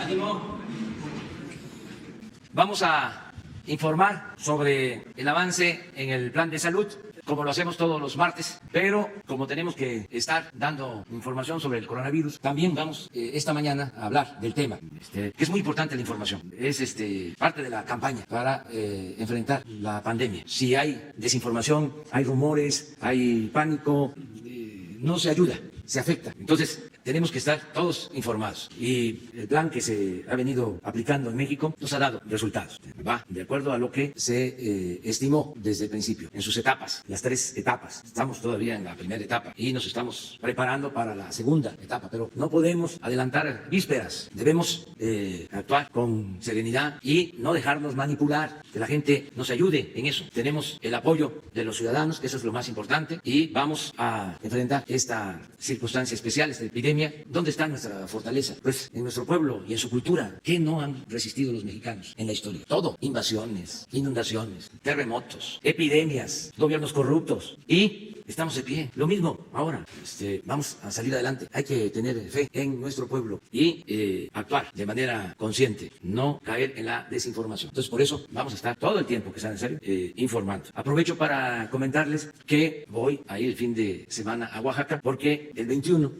Ánimo. Vamos a informar sobre el avance en el plan de salud, como lo hacemos todos los martes, pero como tenemos que estar dando información sobre el coronavirus, también vamos esta mañana a hablar del tema, que es muy importante la información, es parte de la campaña para enfrentar la pandemia. Si hay desinformación, hay rumores, hay pánico, no se ayuda, se afecta. Entonces, tenemos que estar todos informados. Y el plan que se ha venido aplicando en México nos ha dado resultados. Va de acuerdo a lo que se estimó desde el principio, en sus etapas, las 3 etapas. Estamos todavía en la primera etapa y nos estamos preparando para la segunda etapa, pero no podemos adelantar vísperas. Debemos actuar con serenidad y no dejarnos manipular, que la gente nos ayude en eso. Tenemos el apoyo de los ciudadanos, que eso es lo más importante, y vamos a enfrentar esta circunstancia especial, esta epidemia. ¿Dónde está nuestra fortaleza? Pues en nuestro pueblo y en su cultura. ¿Qué no han resistido los mexicanos en la historia? Todo. Invasiones, inundaciones, terremotos, epidemias, gobiernos corruptos. Y estamos de pie. Lo mismo ahora. Vamos a salir adelante. Hay que tener fe en nuestro pueblo y actuar de manera consciente. No caer en la desinformación. Entonces, por eso vamos a estar todo el tiempo que sea necesario informando. Aprovecho para comentarles que voy a ir el fin de semana a Oaxaca porque el 21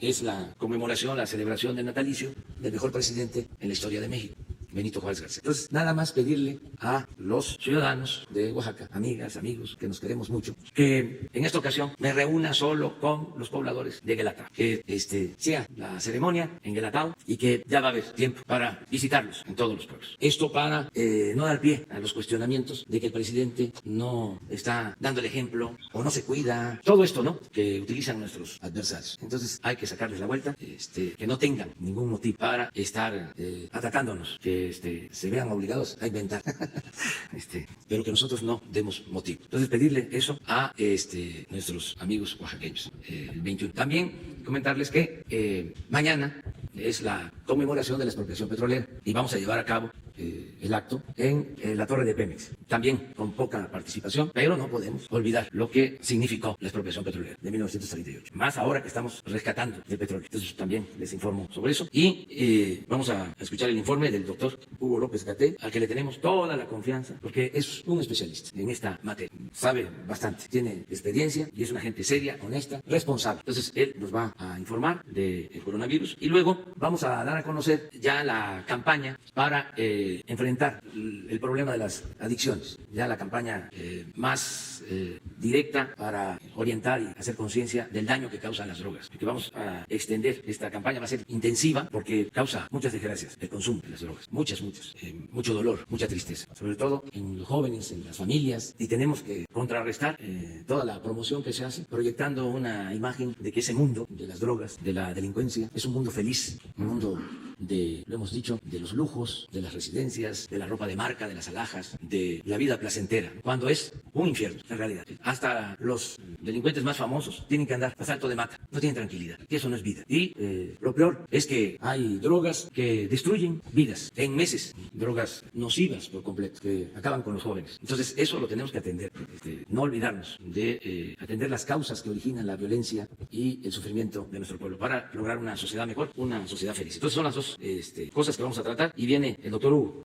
es la conmemoración, la celebración del natalicio del mejor presidente en la historia de México, Benito Juárez García. Entonces, nada más pedirle a los ciudadanos de Oaxaca, amigas, amigos, que nos queremos mucho, que en esta ocasión me reúna solo con los pobladores de Guelatao, que sea la ceremonia en Guelatao y que ya va a haber tiempo para visitarlos en todos los pueblos. Esto para no dar pie a los cuestionamientos de que el presidente no está dando el ejemplo o no se cuida. Todo esto, ¿no?, que utilizan nuestros adversarios. Entonces, hay que sacarles la vuelta, que no tengan ningún motivo para estar atacándonos, que se vean obligados a inventar, pero que nosotros no demos motivo. Entonces, pedirle eso a nuestros amigos oaxaqueños, el 21. También comentarles que mañana es la conmemoración de la expropiación petrolera y vamos a llevar a cabo el acto en la torre de Pemex, también con poca participación, pero no podemos olvidar lo que significó la expropiación petrolera de 1938, más ahora que estamos rescatando el petróleo. Entonces también les informo sobre eso y vamos a escuchar el informe del doctor Hugo López-Gatell, al que le tenemos toda la confianza porque es un especialista en esta materia, sabe bastante, tiene experiencia y es una gente seria, honesta, responsable. Entonces él nos va a informar del coronavirus y luego vamos a dar a conocer ya la campaña para enfrentar el problema de las adicciones, ya la campaña más directa para orientar y hacer conciencia del daño que causan las drogas. Que vamos a extender esta campaña, va a ser intensiva porque causa muchas desgracias el consumo de las drogas, muchas, mucho dolor, mucha tristeza, sobre todo en los jóvenes, en las familias, y tenemos que contrarrestar toda la promoción que se hace, proyectando una imagen de que ese mundo de las drogas, de la delincuencia, es un mundo feliz, un mundo lo hemos dicho, de los lujos, de las residencias, de la ropa de marca, de las alhajas, de la vida placentera, cuando es un infierno, en realidad. Hasta los delincuentes más famosos tienen que andar a salto de mata, no tienen tranquilidad, y eso no es vida. Y lo peor es que hay drogas que destruyen vidas en meses, drogas nocivas por completo, que acaban con los jóvenes. Entonces eso lo tenemos que atender, no olvidarnos de atender las causas que originan la violencia y el sufrimiento de nuestro pueblo para lograr una sociedad mejor, una sociedad feliz. Entonces son las dos cosas que vamos a tratar y viene el doctor Hugo.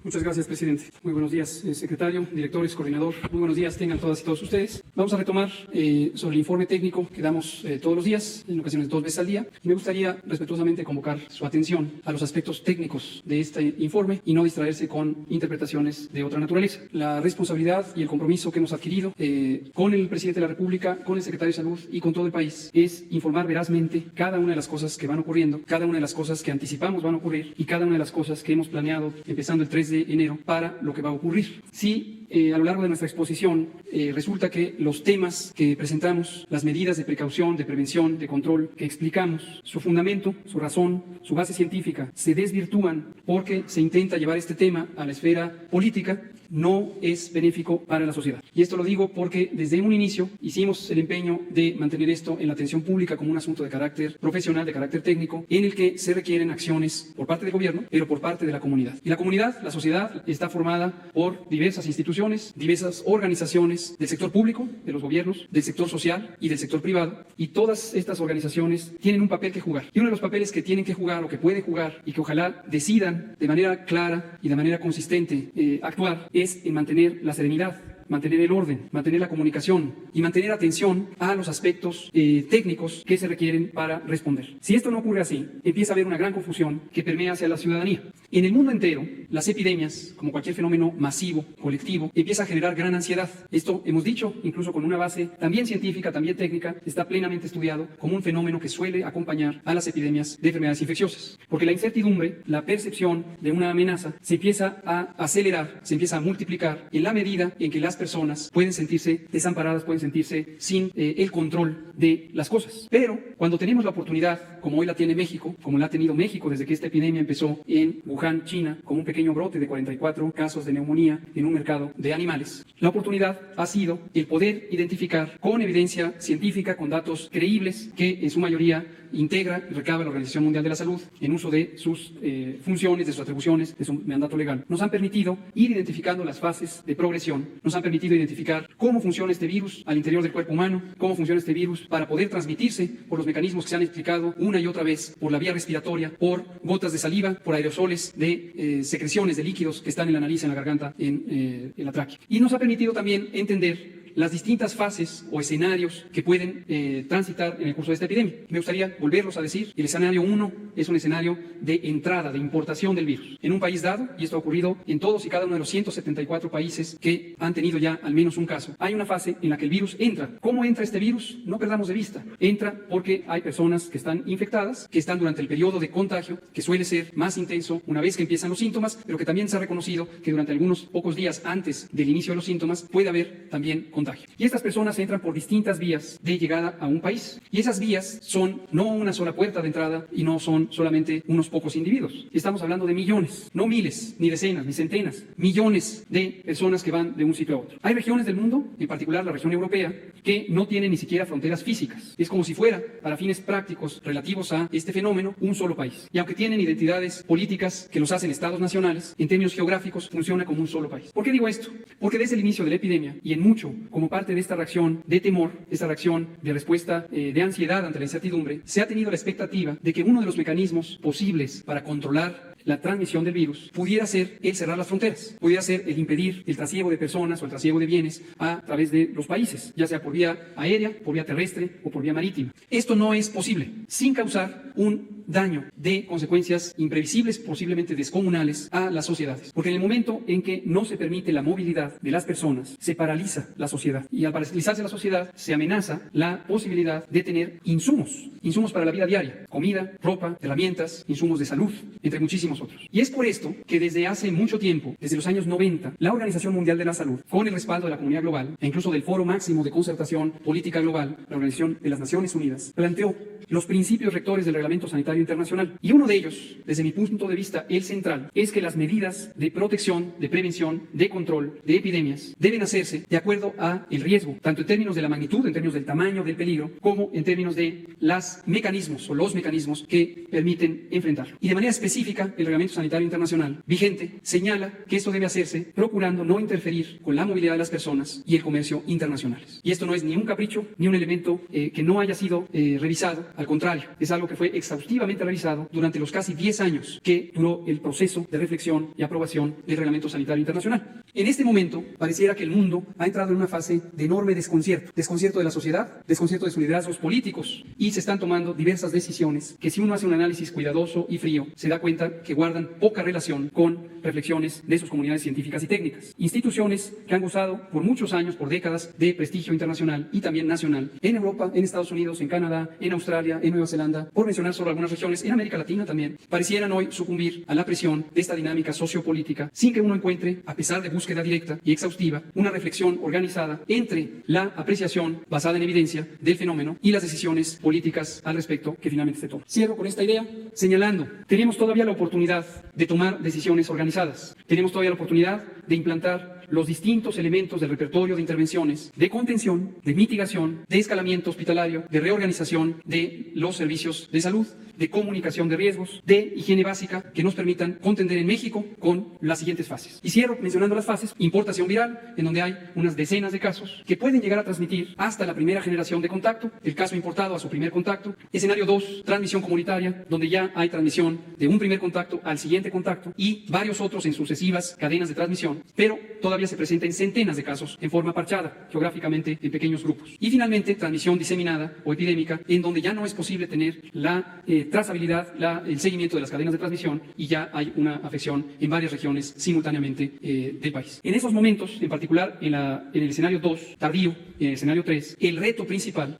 Muchas gracias, presidente. Muy buenos días, secretario, directores, coordinador. Muy buenos días tengan todas y todos ustedes. Vamos a retomar sobre el informe técnico que damos todos los días, en ocasiones 2 veces al día. Y me gustaría respetuosamente convocar su atención a los aspectos técnicos de este informe y no distraerse con interpretaciones de otra naturaleza. La responsabilidad y el compromiso que hemos adquirido con el presidente de la República, con el secretario de Salud y con todo el país es informar verazmente cada una de las cosas que van ocurriendo, cada una de las cosas que anticipamos van a ocurrir y cada una de las cosas que hemos planeado empezando el 3 de enero para lo que va a ocurrir. Si a lo largo de nuestra exposición resulta que los temas que presentamos, las medidas de precaución, de prevención, de control que explicamos, su fundamento, su razón, su base científica, se desvirtúan porque se intenta llevar este tema a la esfera política, no es benéfico para la sociedad. Y esto lo digo porque desde un inicio hicimos el empeño de mantener esto en la atención pública como un asunto de carácter profesional, de carácter técnico, en el que se requieren acciones por parte del gobierno, pero por parte de la comunidad. Y la comunidad, la sociedad, está formada por diversas instituciones, diversas organizaciones del sector público, de los gobiernos, del sector social y del sector privado, y todas estas organizaciones tienen un papel que jugar. Y uno de los papeles que tienen que jugar o que pueden jugar y que ojalá decidan de manera clara y de manera consistente actuar es en mantener la serenidad, mantener el orden, mantener la comunicación y mantener atención a los aspectos técnicos que se requieren para responder. Si esto no ocurre así, empieza a haber una gran confusión que permea hacia la ciudadanía. En el mundo entero, las epidemias, como cualquier fenómeno masivo, colectivo, empieza a generar gran ansiedad. Esto hemos dicho, incluso con una base también científica, también técnica, está plenamente estudiado como un fenómeno que suele acompañar a las epidemias de enfermedades infecciosas. Porque la incertidumbre, la percepción de una amenaza, se empieza a acelerar, se empieza a multiplicar en la medida en que las personas pueden sentirse desamparadas, pueden sentirse sin el control de las cosas. Pero cuando tenemos la oportunidad, como hoy la tiene México, como la ha tenido México desde que esta epidemia empezó en Wuhan, China, como un pequeño brote de 44 casos de neumonía en un mercado de animales, la oportunidad ha sido el poder identificar con evidencia científica, con datos creíbles, que en su mayoría integra y recaba la Organización Mundial de la Salud en uso de sus funciones, de sus atribuciones, de su mandato legal. Nos han permitido ir identificando las fases de progresión, nos han permitido identificar cómo funciona este virus al interior del cuerpo humano, cómo funciona este virus para poder transmitirse por los mecanismos que se han explicado una y otra vez, por la vía respiratoria, por gotas de saliva, por aerosoles de secreciones de líquidos que están en la nariz, en la garganta, en la tráquea. Y nos ha permitido también entender las distintas fases o escenarios que pueden transitar en el curso de esta epidemia. Me gustaría volverlos a decir. El escenario 1 es un escenario de entrada, de importación del virus en un país dado, y esto ha ocurrido en todos y cada uno de los 174 países que han tenido ya al menos un caso. Hay una fase en la que el virus entra. ¿Cómo entra este virus? No perdamos de vista. Entra porque hay personas que están infectadas, que están durante el periodo de contagio, que suele ser más intenso una vez que empiezan los síntomas, pero que también se ha reconocido que durante algunos pocos días antes del inicio de los síntomas puede haber también contagio. Y estas personas entran por distintas vías de llegada a un país. Y esas vías son no una sola puerta de entrada y no son solamente unos pocos individuos. Estamos hablando de millones, no miles, ni decenas, ni centenas, millones de personas que van de un sitio a otro. Hay regiones del mundo, en particular la región europea, que no tienen ni siquiera fronteras físicas. Es como si fuera, para fines prácticos relativos a este fenómeno, un solo país. Y aunque tienen identidades políticas que los hacen estados nacionales, en términos geográficos funciona como un solo país. ¿Por qué digo esto? Porque desde el inicio de la epidemia, y en mucho como parte de esta reacción de temor, esta reacción de respuesta de ansiedad ante la incertidumbre, se ha tenido la expectativa de que uno de los mecanismos posibles para controlar la transmisión del virus pudiera ser el cerrar las fronteras, pudiera ser el impedir el trasiego de personas o el trasiego de bienes a través de los países, ya sea por vía aérea, por vía terrestre o por vía marítima. Esto no es posible sin causar un daño de consecuencias imprevisibles, posiblemente descomunales, a las sociedades. Porque en el momento en que no se permite la movilidad de las personas, se paraliza la sociedad. Y al paralizarse la sociedad, se amenaza la posibilidad de tener insumos para la vida diaria, comida, ropa, herramientas, insumos de salud, entre muchísimos otros. Y es por esto que desde hace mucho tiempo, desde los años 90, la Organización Mundial de la Salud, con el respaldo de la comunidad global e incluso del Foro Máximo de Concertación Política Global, la Organización de las Naciones Unidas, planteó los principios rectores del Reglamento Sanitario Internacional. Y uno de ellos, desde mi punto de vista, el central, es que las medidas de protección, de prevención, de control de epidemias deben hacerse de acuerdo a el riesgo, tanto en términos de la magnitud, en términos del tamaño del peligro, como en términos de los mecanismos que permiten enfrentarlo. Y de manera específica, el Reglamento Sanitario Internacional vigente señala que esto debe hacerse procurando no interferir con la movilidad de las personas y el comercio internacionales. Y esto no es ni un capricho, ni un elemento que no haya sido revisado. Al contrario, es algo que fue exhaustivamente revisado durante los casi 10 años que duró el proceso de reflexión y aprobación del Reglamento Sanitario Internacional. En este momento, pareciera que el mundo ha entrado en una fase de enorme desconcierto de la sociedad, desconcierto de sus liderazgos políticos, y se están tomando diversas decisiones que, si uno hace un análisis cuidadoso y frío, se da cuenta que guardan poca relación con reflexiones de sus comunidades científicas y técnicas. Instituciones que han gozado por muchos años, por décadas, de prestigio internacional y también nacional, en Europa, en Estados Unidos, en Canadá, en Australia, en Nueva Zelanda, por mencionar solo algunas regiones, en América Latina también, parecieran hoy sucumbir a la presión de esta dinámica sociopolítica, sin que uno encuentre, a pesar de búsqueda directa y exhaustiva, una reflexión organizada entre la apreciación basada en evidencia del fenómeno y las decisiones políticas al respecto que finalmente se toman. Cierro con esta idea señalando, tenemos todavía la oportunidad de tomar decisiones organizadas. Tenemos todavía la oportunidad de implantar los distintos elementos del repertorio de intervenciones de contención, de mitigación, de escalamiento hospitalario, de reorganización de los servicios de salud, de comunicación de riesgos, de higiene básica, que nos permitan contender en México con las siguientes fases. Y cierro mencionando las fases: importación viral, en donde hay unas decenas de casos que pueden llegar a transmitir hasta la primera generación de contacto, el caso importado a su primer contacto. Escenario 2, transmisión comunitaria, donde ya hay transmisión de un primer contacto al siguiente contacto y varios otros en sucesivas cadenas de transmisión, pero todavía se presenta en centenas de casos en forma parchada, geográficamente en pequeños grupos. Y finalmente, transmisión diseminada o epidémica, en donde ya no es posible tener la trazabilidad, el seguimiento de las cadenas de transmisión, y ya hay una afección en varias regiones simultáneamente del país. En esos momentos, en particular en el escenario 2, tardío, y en el escenario 3, el reto principal,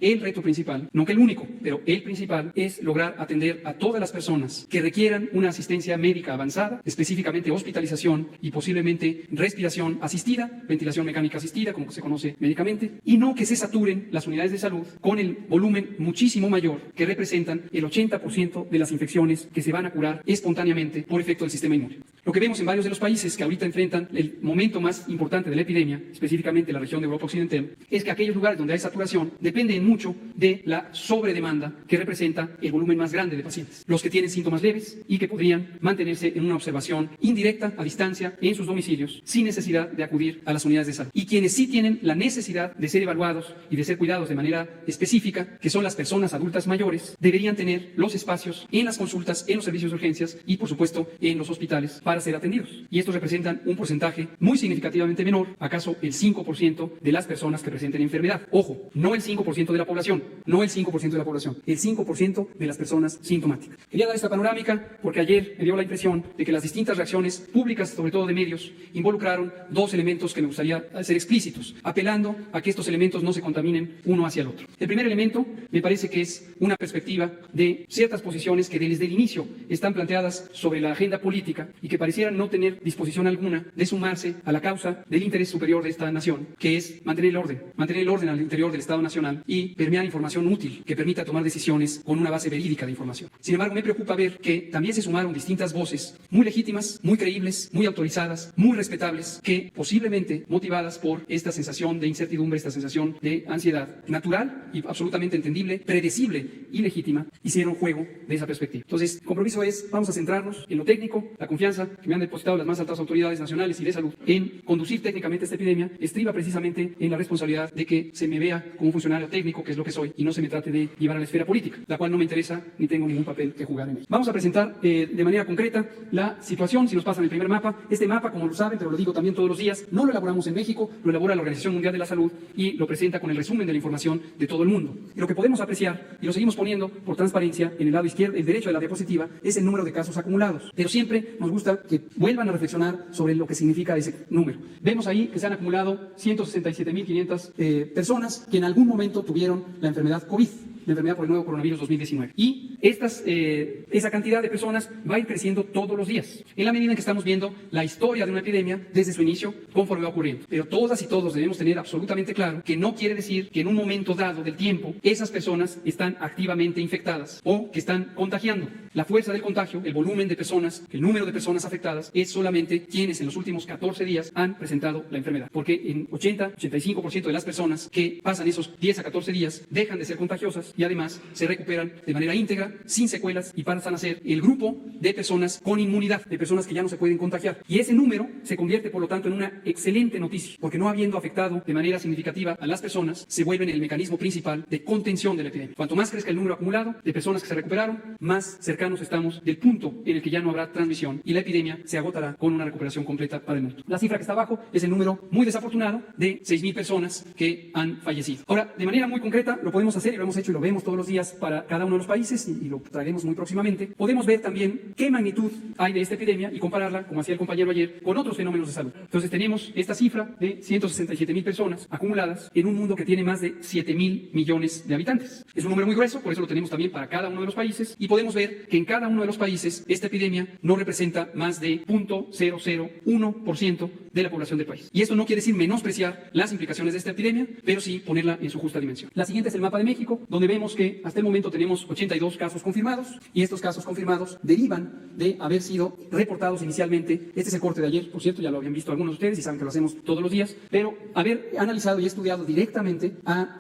no que el único, pero el principal, es lograr atender a todas las personas que requieran una asistencia médica avanzada, específicamente hospitalización y posiblemente respiración asistida, ventilación mecánica asistida, como se conoce médicamente, y no que se saturen las unidades de salud con el volumen muchísimo mayor que representan el 80% de las infecciones que se van a curar espontáneamente por efecto del sistema inmune. Lo que vemos en varios de los países que ahorita enfrentan el momento más importante de la epidemia, específicamente la región de Europa Occidental, es que aquellos lugares donde hay saturación dependen mucho de la sobredemanda que representa el volumen más grande de pacientes, los que tienen síntomas leves y que podrían mantenerse en una observación indirecta a distancia en sus domicilios sin necesidad de acudir a las unidades de salud. Y quienes sí tienen la necesidad de ser evaluados y de ser cuidados de manera específica, que son las personas adultas mayores, deberían tener los espacios en las consultas, en los servicios de urgencias y, por supuesto, en los hospitales para ser atendidos. Y estos representan un porcentaje muy significativamente menor, acaso el 5% de las personas que presenten enfermedad. Ojo, no el 5% de la población, el 5% de las personas sintomáticas. Quería dar esta panorámica porque ayer me dio la impresión de que las distintas reacciones públicas, sobre todo de medios, involucraron dos elementos que me gustaría hacer explícitos, apelando a que estos elementos no se contaminen uno hacia el otro. El primer elemento me parece que es una perspectiva de ciertas posiciones que desde el inicio están planteadas sobre la agenda política y que parecieran no tener disposición alguna de sumarse a la causa del interés superior de esta nación, que es mantener el orden al interior del Estado Nacional y permear información útil que permita tomar decisiones con una base verídica de información. Sin embargo, me preocupa ver que también se sumaron distintas voces muy legítimas, muy creíbles, muy autorizadas, muy respetables, que posiblemente motivadas por esta sensación de incertidumbre, esta sensación de ansiedad natural y absolutamente entendible, predecible y legítima, hicieron juego de esa perspectiva. Entonces, el compromiso es: vamos a centrarnos en lo técnico. La confianza que me han depositado las más altas autoridades nacionales y de salud en conducir técnicamente esta epidemia estriba precisamente en la responsabilidad de que se me vea como un funcionario técnico, que es lo que soy, y no se me trate de llevar a la esfera política, la cual no me interesa ni tengo ningún papel que jugar en ella. Vamos a presentar de manera concreta la situación. Si nos pasan el primer mapa, este mapa, como lo saben, pero lo digo también todos los días, no lo elaboramos en México, lo elabora la Organización Mundial de la Salud y lo presenta con el resumen de la información de todo el mundo. Y lo que podemos apreciar, y lo seguimos poniendo por transparencia en el lado izquierdo, el derecho de la diapositiva, es el número de casos acumulados. Pero siempre nos gusta que vuelvan a reflexionar sobre lo que significa ese número. Vemos ahí que se han acumulado 167.500 personas que en algún momento tuvieron la enfermedad COVID, la enfermedad por el nuevo coronavirus 2019. Y esa cantidad de personas va a ir creciendo todos los días, en la medida en que estamos viendo la historia de una epidemia desde su inicio, conforme va ocurriendo. Pero todas y todos debemos tener absolutamente claro que no quiere decir que en un momento dado del tiempo esas personas están activamente infectadas o que están contagiando. La fuerza del contagio, el volumen de personas, el número de personas afectadas, es solamente quienes en los últimos 14 días han presentado la enfermedad. Porque en 85% de las personas que pasan esos 10 a 14 días dejan de ser contagiosas y además se recuperan de manera íntegra, sin secuelas, y pasan a ser el grupo de personas con inmunidad, de personas que ya no se pueden contagiar. Y ese número se convierte, por lo tanto, en una excelente noticia, porque no habiendo afectado de manera significativa a las personas, se vuelven el mecanismo principal de contención de la epidemia. Cuanto más crezca el número acumulado de personas que se recuperaron, más cercanos estamos del punto en el que ya no habrá transmisión y la epidemia se agotará con una recuperación completa para el mundo. La cifra que está abajo es el número muy desafortunado de 6.000 personas que han fallecido. Ahora, de manera muy concreta, lo podemos hacer y lo hemos hecho y lo vemos todos los días para cada uno de los países y lo traeremos muy próximamente. Podemos ver también qué magnitud hay de esta epidemia y compararla, como hacía el compañero ayer, con otros fenómenos de salud. Entonces tenemos esta cifra de 167.000 personas acumuladas en un mundo que tiene más de 7.000 millones de habitantes. Es un número muy grueso, por eso lo tenemos también para cada uno de los países y podemos ver que que en cada uno de los países esta epidemia no representa más de 0.001% de la población del país. Y esto no quiere decir menospreciar las implicaciones de esta epidemia, pero sí ponerla en su justa dimensión. La siguiente es el mapa de México, donde vemos que hasta el momento tenemos 82 casos confirmados, y estos casos confirmados derivan de haber sido reportados inicialmente. Este es el corte de ayer, por cierto, ya lo habían visto algunos de ustedes y saben que lo hacemos todos los días, pero haber analizado y estudiado directamente a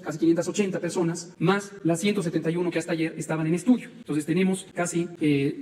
casi 580 personas, más las 171 que hasta ayer estaban en estudio. Entonces tenemos casi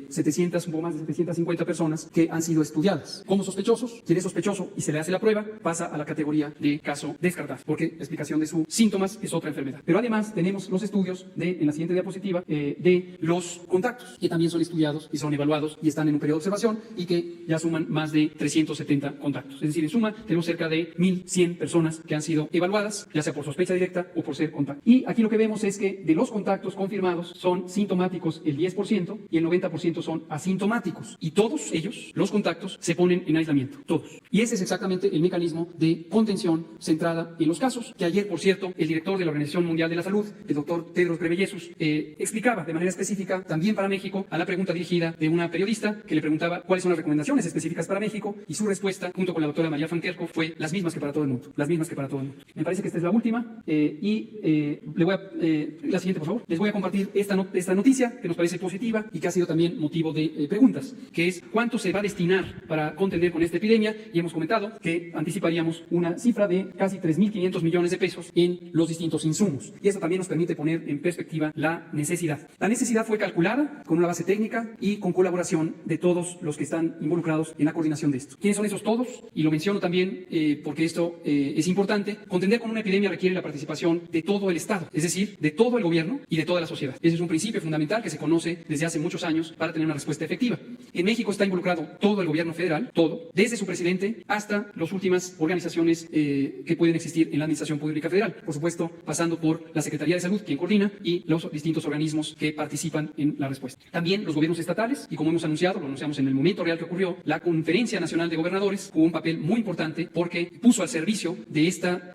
700, un poco más de 750 personas que han sido estudiadas como sospechosos. Quien es sospechoso y se le hace la prueba pasa a la categoría de caso descartado, porque la explicación de sus síntomas es otra enfermedad. Pero además tenemos los estudios en la siguiente diapositiva, de los contactos, que también son estudiados y son evaluados y están en un periodo de observación y que ya suman más de 370 contactos. Es decir, en suma tenemos cerca de 1.100 personas que han sido evaluadas, ya sea por sospecha directa o por ser contacto. Y aquí lo que vemos es que de los contactos confirmados son sintomáticos el 10% y el 90% son asintomáticos. Y todos ellos, los contactos, se ponen en aislamiento, todos. Y ese es exactamente el mecanismo de contención centrada en los casos, que ayer, por cierto, el director de la Organización Mundial de la Salud, el doctor Tedros Ghebreyesus, explicaba de manera específica, también para México, a la pregunta dirigida de una periodista que le preguntaba cuáles son las recomendaciones específicas para México, y su respuesta, junto con la doctora María Van Kerkhove, fue las mismas que para todo el mundo, las mismas que para todo el mundo. Me parece que esta es la última, la siguiente, por favor. Les voy a compartir esta noticia que nos parece positiva y que ha sido también motivo de preguntas, que es cuánto se va a destinar para contender con esta epidemia, y hemos comentado que anticiparíamos una cifra de casi 3.500 millones de pesos en los distintos insumos, y eso también nos permite poner en perspectiva la necesidad. La necesidad fue calculada con una base técnica y con colaboración de todos los que están involucrados en la coordinación de esto. ¿Quiénes son esos todos? Y lo menciono también porque esto es importante. Contender con una epidemia requiere la participación de todo el Estado, es decir, de todo el gobierno y de toda la sociedad. Ese es un principio fundamental que se conoce desde hace muchos años para tener una respuesta efectiva. En México está involucrado todo el gobierno federal, todo, desde su presidente hasta las últimas organizaciones que pueden existir en la administración pública federal. Por supuesto, pasando por la Secretaría de Salud, quien coordina, y los distintos organismos que participan en la respuesta. También los gobiernos estatales, y como hemos anunciado, lo anunciamos en el momento real que ocurrió, la Conferencia Nacional de Gobernadores jugó un papel muy importante porque puso al servicio de esta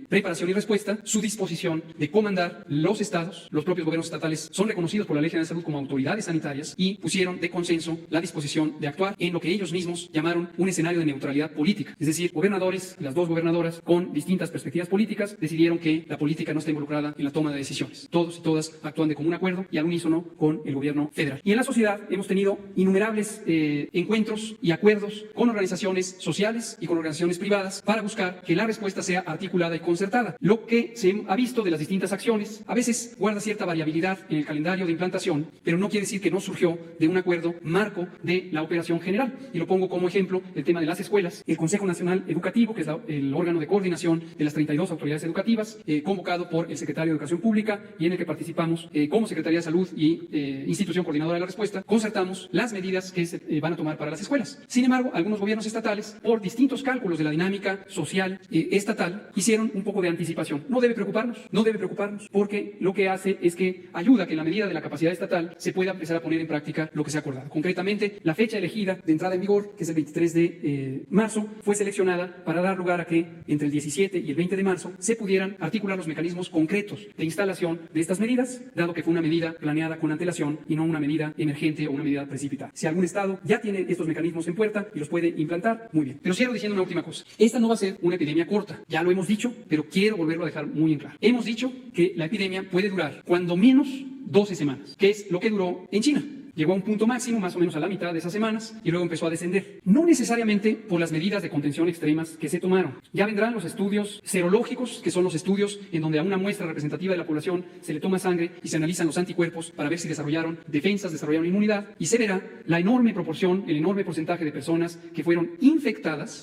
preparación y respuesta su disposición de comandar los estados. Los propios gobiernos estatales son reconocidos por la Ley General de Salud como autoridades sanitarias y pusieron de consenso la disposición de actuar en lo que ellos mismos llamaron un escenario de neutralidad política. Es decir, gobernadores, las dos gobernadoras con distintas perspectivas políticas, decidieron que la política no está involucrada en la toma de decisiones. Todos y todas actúan de común acuerdo y al unísono con el gobierno federal. Y en la sociedad hemos tenido innumerables encuentros y acuerdos con organizaciones sociales y con organizaciones privadas para buscar que la respuesta sea articulada y concertada. Lo que se ha visto de las distintas acciones a veces guarda cierta variabilidad en el calendario de implantación, pero no quiere decir que no surgió de un acuerdo marco de la operación general. Y lo pongo como ejemplo el tema de las escuelas. El Consejo Nacional Educativo, que es el órgano de coordinación de las 32 autoridades educativas, convocado por el secretario de Educación Pública y en el que participamos como Secretaría de Salud y Institución Coordinadora de la Respuesta, concertamos las medidas que se van a tomar para las escuelas. Sin embargo, algunos gobiernos estatales, por distintos cálculos de la dinámica social estatal, hicieron un poco de anticipación. No debe preocuparnos, porque lo que hace es que ayuda a que en la medida de la capacidad estatal se pueda empezar a poner en práctica lo que se ha acordado. Concretamente, la fecha elegida de entrada en vigor, que es el 23 de marzo, fue seleccionada para dar lugar a que entre el 17 y el 20 de marzo se pudieran articular los mecanismos concretos de instalación de estas medidas, dado que fue una medida planeada con antelación y no una medida emergente o una medida precipitada. Si algún estado ya tiene estos mecanismos en puerta y los puede implantar, muy bien. Pero cierro diciendo una última cosa. Esta no va a ser una epidemia corta, ya lo hemos dicho, pero quiero volverlo a dejar muy en claro. Hemos dicho que la epidemia puede durar cuando menos 12 semanas, que es lo que duró en China. Llegó a un punto máximo, más o menos a la mitad de esas semanas, y luego empezó a descender. No necesariamente por las medidas de contención extremas que se tomaron. Ya vendrán los estudios serológicos, que son los estudios en donde a una muestra representativa de la población se le toma sangre y se analizan los anticuerpos para ver si desarrollaron defensas, desarrollaron inmunidad, y se verá la enorme proporción, el enorme porcentaje de personas que fueron infectadas,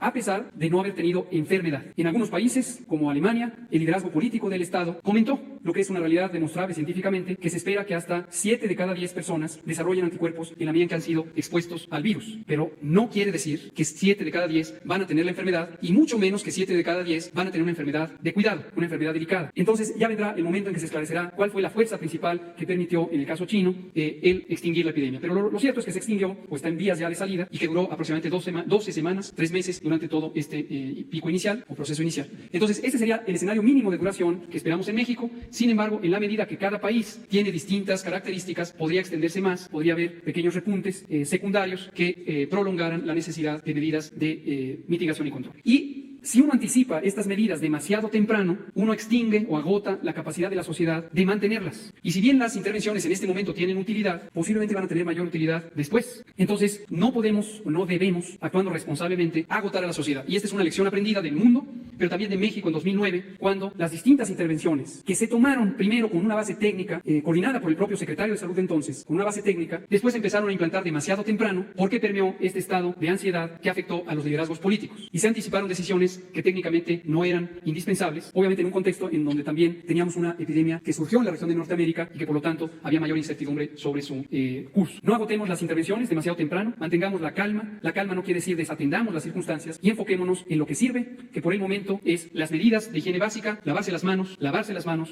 a pesar de no haber tenido enfermedad. En algunos países, como Alemania, el liderazgo político del Estado comentó lo que es una realidad demostrable científicamente, que se espera que hasta 7 de cada 10 personas desarrollen anticuerpos en la medida en que han sido expuestos al virus. Pero no quiere decir que 7 de cada 10 van a tener la enfermedad, y mucho menos que 7 de cada 10 van a tener una enfermedad de cuidado, una enfermedad delicada. Entonces ya vendrá el momento en que se esclarecerá cuál fue la fuerza principal que permitió, en el caso chino, el extinguir la epidemia. Pero lo cierto es que se extinguió, o está en vías ya de salida, y que duró aproximadamente 12 semanas, 3 meses durante todo este pico inicial o proceso inicial. Entonces, este sería el escenario mínimo de duración que esperamos en México. Sin embargo, en la medida que cada país tiene distintas características, podría extenderse más, podría haber pequeños repuntes secundarios que prolongaran la necesidad de medidas de mitigación y control. Y si uno anticipa estas medidas demasiado temprano, uno extingue o agota la capacidad de la sociedad de mantenerlas. Y si bien las intervenciones en este momento tienen utilidad, posiblemente van a tener mayor utilidad después. Entonces, no podemos o no debemos, actuando responsablemente, agotar a la sociedad. Y esta es una lección aprendida del mundo, pero también de México en 2009, cuando las distintas intervenciones que se tomaron primero con una base técnica, coordinada por el propio secretario de Salud de entonces, con una base técnica, después empezaron a implantar demasiado temprano porque permeó este estado de ansiedad que afectó a los liderazgos políticos. Y se anticiparon decisiones que técnicamente no eran indispensables, obviamente en un contexto en donde también teníamos una epidemia que surgió en la región de Norteamérica y que por lo tanto había mayor incertidumbre sobre su curso. No agotemos las intervenciones demasiado temprano, mantengamos la calma no quiere decir desatendamos las circunstancias y enfoquémonos en lo que sirve, que por el momento es las medidas de higiene básica, lavarse las manos,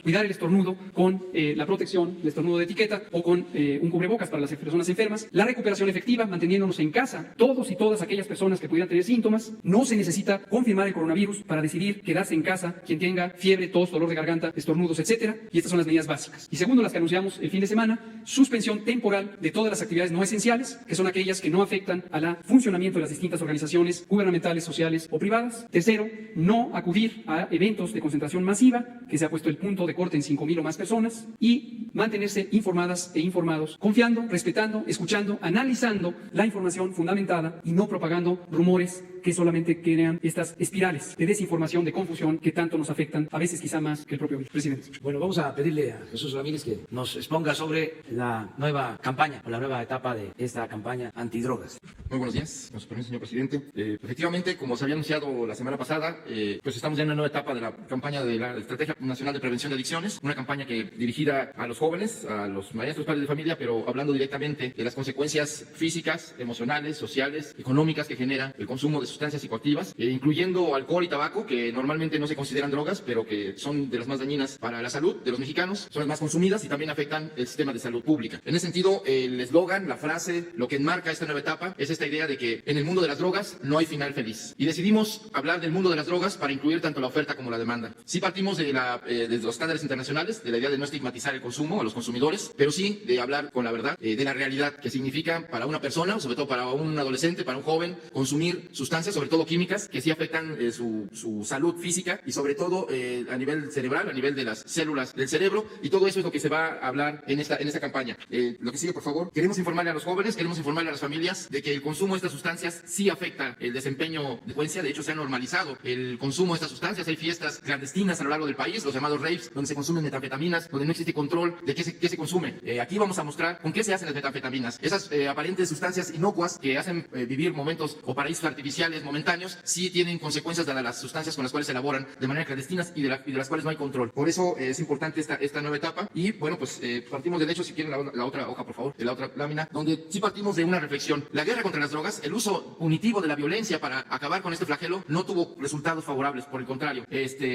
cuidar el estornudo con la protección, el estornudo de etiqueta o con un cubrebocas para las personas enfermas, la recuperación efectiva, manteniéndonos en casa, todos y todas aquellas personas que pudieran tener síntomas. No se necesita confirmar el coronavirus para decidir quedarse en casa quien tenga fiebre, tos, dolor de garganta, estornudos, etcétera. Y estas son las medidas básicas. Y segundo, las que anunciamos el fin de semana, suspensión temporal de todas las actividades no esenciales, que son aquellas que no afectan al funcionamiento de las distintas organizaciones gubernamentales, sociales o privadas. Tercero, no acudir a eventos de concentración masiva, que se ha puesto el punto de corte en 5,000 o más personas, y mantenerse informadas e informados, confiando, respetando, escuchando, analizando la información fundamentada y no propagando rumores que solamente crean estas espirales de desinformación, de confusión que tanto nos afectan, a veces quizá más que el propio presidente. Bueno, vamos a pedirle a Jesús Ramírez que nos exponga sobre la nueva campaña o la nueva etapa de esta campaña antidrogas. Muy buenos días, con su permiso, señor presidente. Efectivamente, como se había anunciado la semana pasada, pues estamos ya en una nueva etapa de la campaña de la Estrategia Nacional de Prevención de Adicciones, una campaña que dirigida a los jóvenes, a los maestros, padres de familia, pero hablando directamente de las consecuencias físicas, emocionales, sociales, económicas que genera el consumo de sustancias psicoactivas, incluyendo alcohol y tabaco, que normalmente no se consideran drogas, pero que son de las más dañinas para la salud de los mexicanos, son las más consumidas y también afectan el sistema de salud pública. En ese sentido, el eslogan, la frase, lo que enmarca esta nueva etapa es esta idea de que en el mundo de las drogas no hay final feliz. Y decidimos hablar del mundo de las drogas para incluir tanto la oferta como la demanda. Sí partimos de los estándares internacionales, de la idea de no estigmatizar el consumo a los consumidores, pero sí de hablar con la verdad, de la realidad que significa para una persona, sobre todo para un adolescente, para un joven, consumir sustancias, sobre todo químicas, que sí afectan su salud física y sobre todo a nivel cerebral, a nivel de las células del cerebro, y todo eso es lo que se va a hablar en esta campaña. Lo que sigue, por favor. Queremos informarle a los jóvenes, queremos informarle a las familias de que el consumo de estas sustancias sí afecta el desempeño de delincuencia. De hecho, se ha normalizado el consumo de estas sustancias. Hay fiestas clandestinas a lo largo del país, los llamados raves, donde se consumen metanfetaminas, donde no existe control de qué se consume. Aquí vamos a mostrar con qué se hacen las metanfetaminas. Esas aparentes sustancias inocuas que hacen vivir momentos o paraísos artificiales momentáneos, sí tienen consecuencias de las sustancias con las cuales se elaboran de manera clandestinas y de las cuales no hay control. Por eso es importante esta nueva etapa. Y bueno, pues partimos del hecho, si quieren la otra hoja, por favor, de la otra lámina, donde sí partimos de una reflexión. La guerra contra las drogas, el uso punitivo de la violencia para acabar con este flagelo, no tuvo resultados favorables, por el contrario.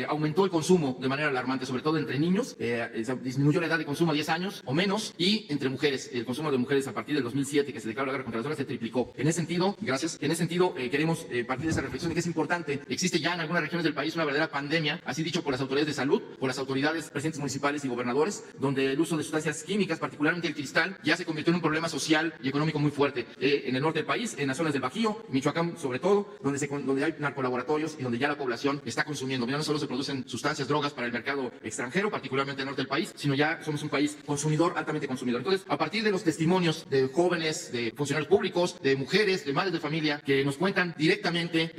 Aumentó el consumo de manera alarmante, sobre todo entre niños, disminuyó la edad de consumo a 10 años o menos, y entre mujeres, el consumo de mujeres a partir del 2007, que se declaró la guerra contra las drogas, se triplicó. En ese sentido, queremos partir de esa reflexión de que es importante. Existe ya en algunas regiones del país una verdadera pandemia, así dicho por las autoridades de salud, por las autoridades, presidentes municipales y gobernadores, donde el uso de sustancias químicas, particularmente el cristal, ya se convirtió en un problema social y económico muy fuerte. En el norte del país, en las zonas del Bajío, Michoacán sobre todo, donde hay narcolaboratorios y donde ya la población está consumiendo. Ya no solo se producen sustancias, drogas para el mercado extranjero, particularmente en el norte del país, sino ya somos un país consumidor, altamente consumidor. Entonces, a partir de los testimonios de jóvenes, de funcionarios públicos, de mujeres, de madres de familia, que nos cuentan directamente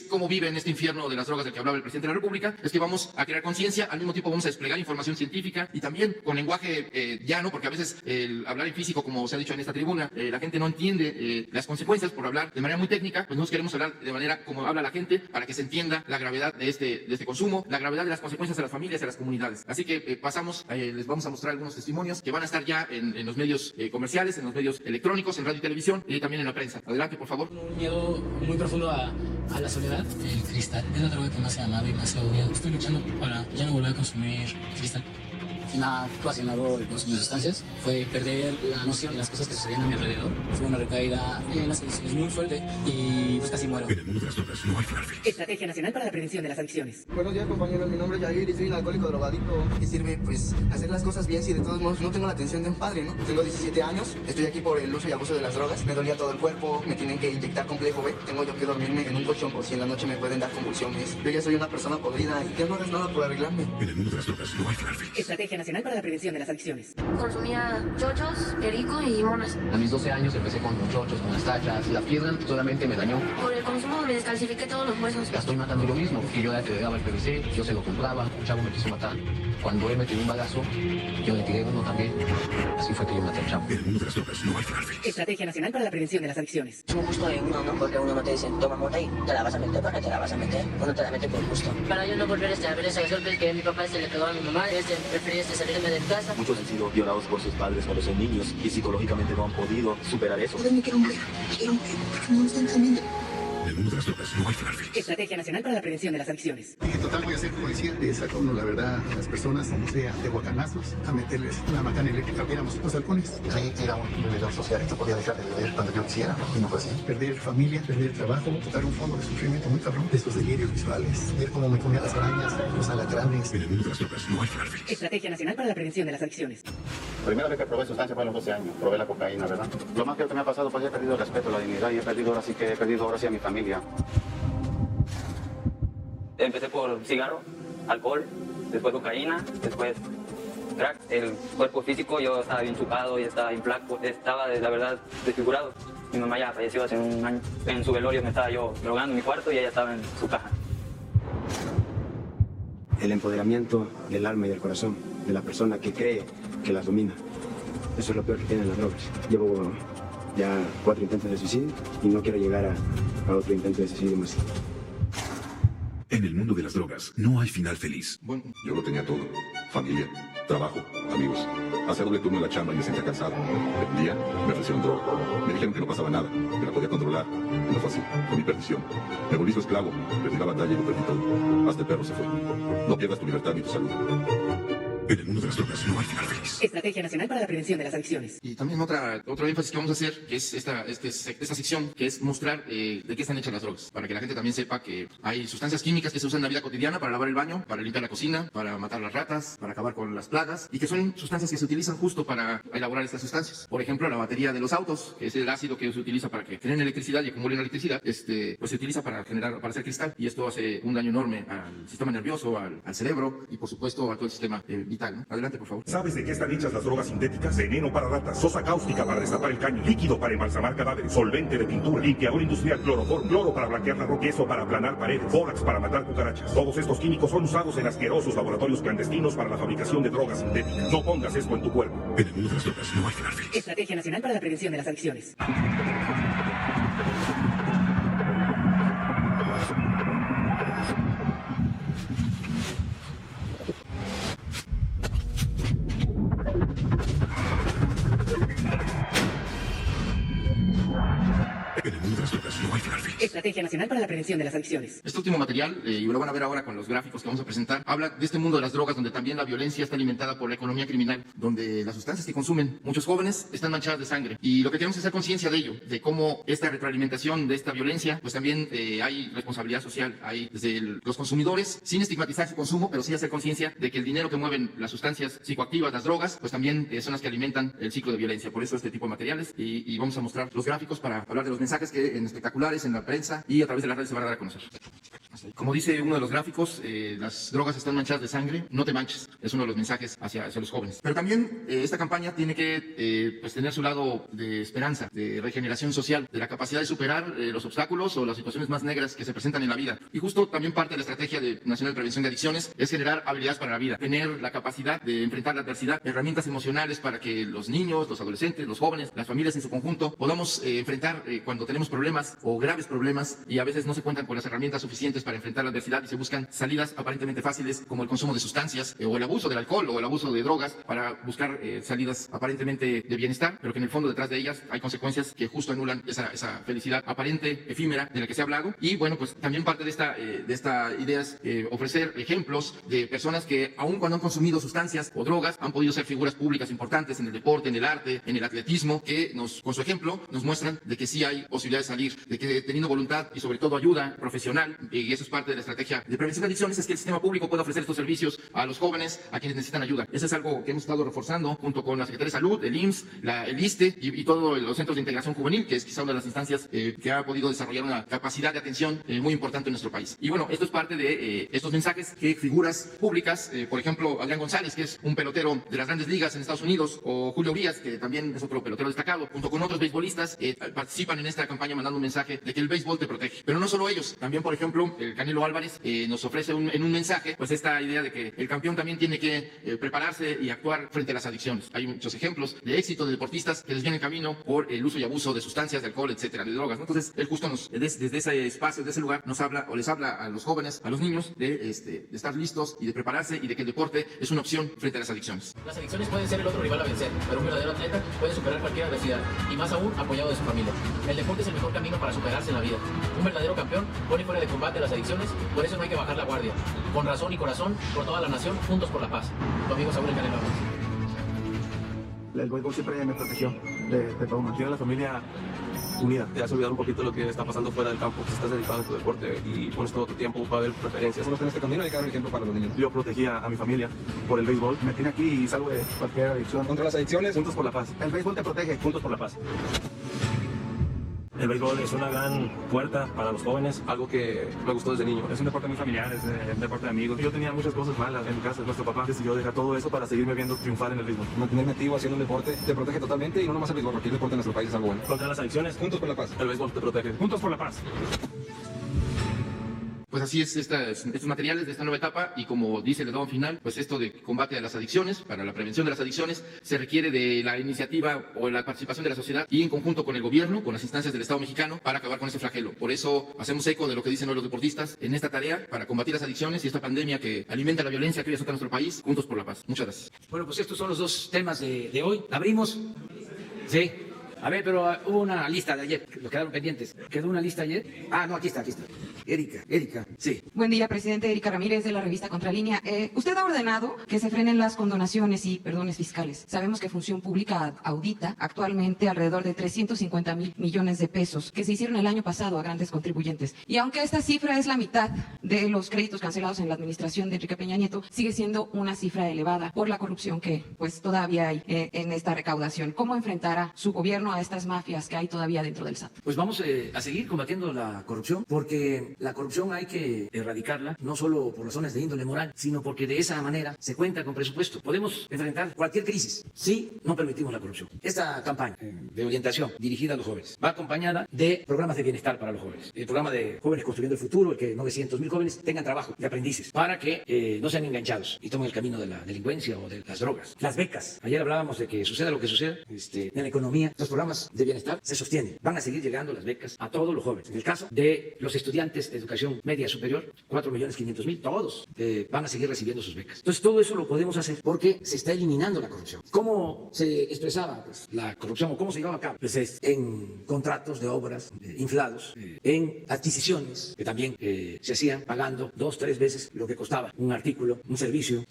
cómo viven este infierno de las drogas del que hablaba el presidente de la República, es que vamos a crear conciencia, al mismo tiempo vamos a desplegar información científica y también con lenguaje llano, porque a veces el hablar en físico, como se ha dicho en esta tribuna, la gente no entiende las consecuencias por hablar de manera muy técnica. Pues nosotros queremos hablar de manera como habla la gente, para que se entienda la gravedad de este consumo, la gravedad de las consecuencias a las familias y a las comunidades. Así que les vamos a mostrar algunos testimonios que van a estar ya en los medios comerciales, en los medios electrónicos, en radio y televisión y también en la prensa. Adelante, por favor. Un miedo muy profundo a la soledad. El cristal es la droga que más he amado y más he odiado. Estoy luchando para ya no volver a consumir cristal. me ha ocasionado el consumo de sustancias fue perder la noción de las cosas que sucedían a mi alrededor. Fue una recaída en las adicciones muy fuerte y pues casi muero. En el mundo de las drogas no hay final feliz. Estrategia Nacional para la Prevención de las Adicciones. Buenos días, compañeros. Mi nombre es Yair y soy un alcohólico drogadicto. ¿Qué sirve, pues, hacer las cosas bien si de todos modos no tengo la atención de un padre, no? Tengo 17 años, estoy aquí por el uso y abuso de las drogas. Me dolía todo el cuerpo, me tienen que inyectar complejo B. Tengo yo que dormirme en un colchón por si en la noche me pueden dar convulsiones. Yo ya soy una persona podrida y ya no hagas nada por arreglarme. En el mundo de las drogas no hay final feliz. Estrategia Nacional para la Prevención de las Adicciones. Consumía chochos, perico y monas. A mis 12 años empecé con los chochos, con las tachas. La piedra solamente me dañó. Por el consumo me descalcifiqué todos los huesos. La estoy matando yo mismo, porque yo era que le daba el PVC, yo se lo compraba, un chavo me quiso matar. Cuando él me tiró un balazo, yo le tiré uno también. Así fue que yo maté al chavo. En el mundo de las drogas no hay final feliz. Estrategia Nacional para la Prevención de las Adicciones. Es un gusto de uno, ¿no? Porque uno no te dice, toma mota y te la vas a meter porque te la vas a meter. Uno te la mete por gusto. Para yo no volver a ver esos golpes que mi papá se le pegó a mi mamá, preferí salirme de casa. Muchos han sido violados por sus padres cuando son niños y psicológicamente no han podido superar eso. Yo me quiero morir, porque no me están entendiendo. En el mundo de las drogas no hay final feliz. Estrategia Nacional para la Prevención de las Adicciones. Dije, total, voy a ser policía. Le saca uno, la verdad, a las personas, como sea, de guacanazos, a meterles una macana eléctrica. Éramos los halcones. Creí que era un bebedor social, esto podía dejar de beber cuando yo quisiera, y no fue así. Perder familia, perder trabajo, tocar un fondo de sufrimiento muy cabrón. De esos delirios visuales, ver cómo me comía las arañas, los alacranes. En el mundo de las drogas no hay final feliz. Estrategia Nacional para la Prevención de las Adicciones. Primera vez que probé sustancia fue a los 12 años, probé la cocaína, ¿verdad? Lo más que me ha pasado pues he perdido el respeto, la dignidad y he perdido ahora sí a mi familia. Empecé por cigarro, alcohol, después cocaína, después crack. El cuerpo físico yo estaba bien chupado y estaba bien flaco, estaba la verdad desfigurado. Mi mamá ya falleció hace un año. En su velorio me estaba yo drogando en mi cuarto y ella estaba en su caja. El empoderamiento del alma y del corazón de la persona que cree que las domina. Eso es lo peor que tienen las drogas. Llevo ya 4 intentos de suicidio y no quiero llegar a otro intento de suicidio más. En el mundo de las drogas no hay final feliz. Bueno, yo lo tenía todo. Familia, trabajo, amigos. Hacía doble turno en la chamba y me sentía cansado. Un día me ofrecieron droga. Me dijeron que no pasaba nada, que la podía controlar. Y no fue así. Fue mi perdición. Me volví su esclavo. Perdí la batalla y lo perdí todo. Hasta el perro se fue. No pierdas tu libertad ni tu salud. En el mundo de las drogas no hay final feliz. Estrategia Nacional para la Prevención de las Adicciones. Y también otro énfasis que vamos a hacer, que es esta sección, que es mostrar de qué están hechas las drogas, para que la gente también sepa que hay sustancias químicas que se usan en la vida cotidiana para lavar el baño, para limpiar la cocina, para matar las ratas, para acabar con las plagas, y que son sustancias que se utilizan justo para elaborar estas sustancias. Por ejemplo, la batería de los autos, que es el ácido que se utiliza para que generen electricidad y acumulen electricidad, pues se utiliza para hacer cristal, y esto hace un daño enorme al sistema nervioso, al cerebro, y por supuesto a todo el sistema vital, ¿no? Adelante, por favor. ¿Sabes de qué están hechas las drogas sintéticas? Veneno para ratas, sosa cáustica para destapar el caño, líquido para embalsamar cadáveres, solvente de pintura, limpiador industrial, cloroformo, cloro para blanquear la roca, queso para aplanar paredes, bórax para matar cucarachas. Todos estos químicos son usados en asquerosos laboratorios clandestinos para la fabricación de drogas sintéticas. No pongas esto en tu cuerpo. En el mundo de las drogas no hay final feliz. Estrategia Nacional para la Prevención de las Adicciones. En el mundo de las drogas no hay final feliz. Estrategia Nacional para la Prevención de las Adicciones. Este último material, y lo van a ver ahora con los gráficos que vamos a presentar, habla de este mundo de las drogas donde también la violencia está alimentada por la economía criminal, donde las sustancias que consumen muchos jóvenes están manchadas de sangre. Y lo que queremos es hacer conciencia de ello, de cómo esta retroalimentación de esta violencia, pues también hay responsabilidad social, hay desde los consumidores, sin estigmatizar su consumo, pero sí hacer conciencia de que el dinero que mueven las sustancias psicoactivas, las drogas, pues también son las que alimentan el ciclo de violencia. Por eso este tipo de materiales, y vamos a mostrar los gráficos para hablar de los mensajes que en espectaculares, en la prensa y a través de las redes se van a dar a conocer. Como dice uno de los gráficos, las drogas están manchadas de sangre, no te manches, es uno de los mensajes hacia los jóvenes. Pero también esta campaña tiene que pues tener su lado de esperanza, de regeneración social, de la capacidad de superar los obstáculos o las situaciones más negras que se presentan en la vida. Y justo también parte de la estrategia nacional de prevención de adicciones es generar habilidades para la vida, tener la capacidad de enfrentar la adversidad, herramientas emocionales para que los niños, los adolescentes, los jóvenes, las familias en su conjunto podamos enfrentar cuando tenemos problemas o graves problemas y a veces no se cuentan con las herramientas suficientes para para enfrentar la adversidad y se buscan salidas aparentemente fáciles como el consumo de sustancias o el abuso del alcohol o el abuso de drogas para buscar salidas aparentemente de bienestar, pero que en el fondo detrás de ellas hay consecuencias que justo anulan esa felicidad aparente, efímera, de la que se ha hablado. Y bueno, pues también parte de esta idea es ofrecer ejemplos de personas que aun cuando han consumido sustancias o drogas han podido ser figuras públicas importantes en el deporte, en el arte, en el atletismo, que con su ejemplo nos muestran de que sí hay posibilidad de salir, de que teniendo voluntad y sobre todo ayuda profesional, y eso es parte de la estrategia de prevención de adicciones, es que el sistema público pueda ofrecer estos servicios a los jóvenes, a quienes necesitan ayuda. Eso es algo que hemos estado reforzando junto con la Secretaría de Salud, el IMSS, el ISSSTE y todos los centros de integración juvenil, que es quizá una de las instancias que ha podido desarrollar una capacidad de atención muy importante en nuestro país. Y bueno, esto es parte de estos mensajes que figuras públicas, por ejemplo, Adrián González, que es un pelotero de las grandes ligas en Estados Unidos, o Julio Urias, que también es otro pelotero destacado, junto con otros beisbolistas, participan en esta campaña mandando un mensaje de que el béisbol te protege. Pero no solo ellos, también, por ejemplo, el Canelo Álvarez nos ofrece en un mensaje, pues esta idea de que el campeón también tiene que prepararse y actuar frente a las adicciones. Hay muchos ejemplos de éxito de deportistas que desvían el camino por el uso y abuso de sustancias, de alcohol, etcétera, de drogas, ¿no? Entonces, él justo desde ese espacio, desde ese lugar, nos habla o les habla a los jóvenes, a los niños, de estar listos y de prepararse y de que el deporte es una opción frente a las adicciones. Las adicciones pueden ser el otro rival a vencer, pero un verdadero atleta puede superar cualquier adversidad, y más aún apoyado de su familia. El deporte es el mejor camino para superarse en la vida. Un verdadero campeón pone fuera de combate las adicciones, por eso no hay que bajar la guardia. Con razón y corazón, por toda la nación, juntos por la paz. Tu amigo Saúl El Canelo Álvarez. El béisbol siempre me protegió de todo. Mantiene a la familia unida. Te has olvidado un poquito lo que está pasando fuera del campo. Si estás dedicado a tu deporte y pones todo tu tiempo, va a haber preferencias. Solo en este camino hay que dar un ejemplo para los niños. Yo protegía a mi familia por el béisbol. Me tiene aquí y salgo de cualquier adicción. Contra las adicciones, juntos por la paz. El béisbol te protege, juntos por la paz. El béisbol es una gran puerta para los jóvenes, algo que me gustó desde niño. Es un deporte muy familiar, es un deporte de amigos. Yo tenía muchas cosas malas en mi casa. Nuestro papá decidió dejar todo eso para seguirme viendo triunfar en el béisbol. Mantenerme activo haciendo un deporte te protege totalmente, y no nomás el béisbol, porque el deporte en nuestro país es algo bueno. Contra las adicciones, juntos por la paz. El béisbol te protege. Juntos por la paz. Pues así es estos materiales de esta nueva etapa, y como dice el eslogan final, pues esto de combate a las adicciones, para la prevención de las adicciones, se requiere de la iniciativa o la participación de la sociedad y en conjunto con el gobierno, con las instancias del Estado mexicano, para acabar con ese flagelo. Por eso hacemos eco de lo que dicen hoy los deportistas en esta tarea para combatir las adicciones y esta pandemia que alimenta la violencia que hoy azota nuestro país, juntos por la paz. Muchas gracias. Bueno, pues estos son los dos temas de hoy. ¿Abrimos? Sí. A ver, pero hubo una lista de ayer, lo quedaron pendientes. ¿Quedó una lista ayer? Ah, no, aquí está. Erika, sí. Buen día, presidente. Erika Ramírez, de la revista Contralínea. Usted ha ordenado que se frenen las condonaciones y perdones fiscales. Sabemos que Función Pública audita actualmente alrededor de 350,000 millones de pesos que se hicieron el año pasado a grandes contribuyentes. Y aunque esta cifra es la mitad de los créditos cancelados en la administración de Enrique Peña Nieto, sigue siendo una cifra elevada por la corrupción que pues todavía hay en esta recaudación. ¿Cómo enfrentará su gobierno a estas mafias que hay todavía dentro del SAT? Pues vamos a seguir combatiendo la corrupción, porque la corrupción hay que erradicarla, no solo por razones de índole moral, sino porque de esa manera se cuenta con presupuesto. Podemos enfrentar cualquier crisis si no permitimos la corrupción. Esta campaña de orientación dirigida a los jóvenes va acompañada de programas de bienestar para los jóvenes. El programa de Jóvenes Construyendo el Futuro, el que 900,000 jóvenes tengan trabajo de aprendices para que no sean enganchados y tomen el camino de la delincuencia o de las drogas. Las becas. Ayer hablábamos de que suceda lo que suceda en la economía. Los programas de bienestar se sostienen. Van a seguir llegando las becas a todos los jóvenes. En el caso de los estudiantes de educación media superior, 4,500,000, todos van a seguir recibiendo sus becas. Entonces todo eso lo podemos hacer porque se está eliminando la corrupción. ¿Cómo se expresaba la corrupción o cómo se llevaba a cabo? Pues en contratos de obras inflados, en adquisiciones que también se hacían pagando 2, 3 veces lo que costaba un artículo, un servicio.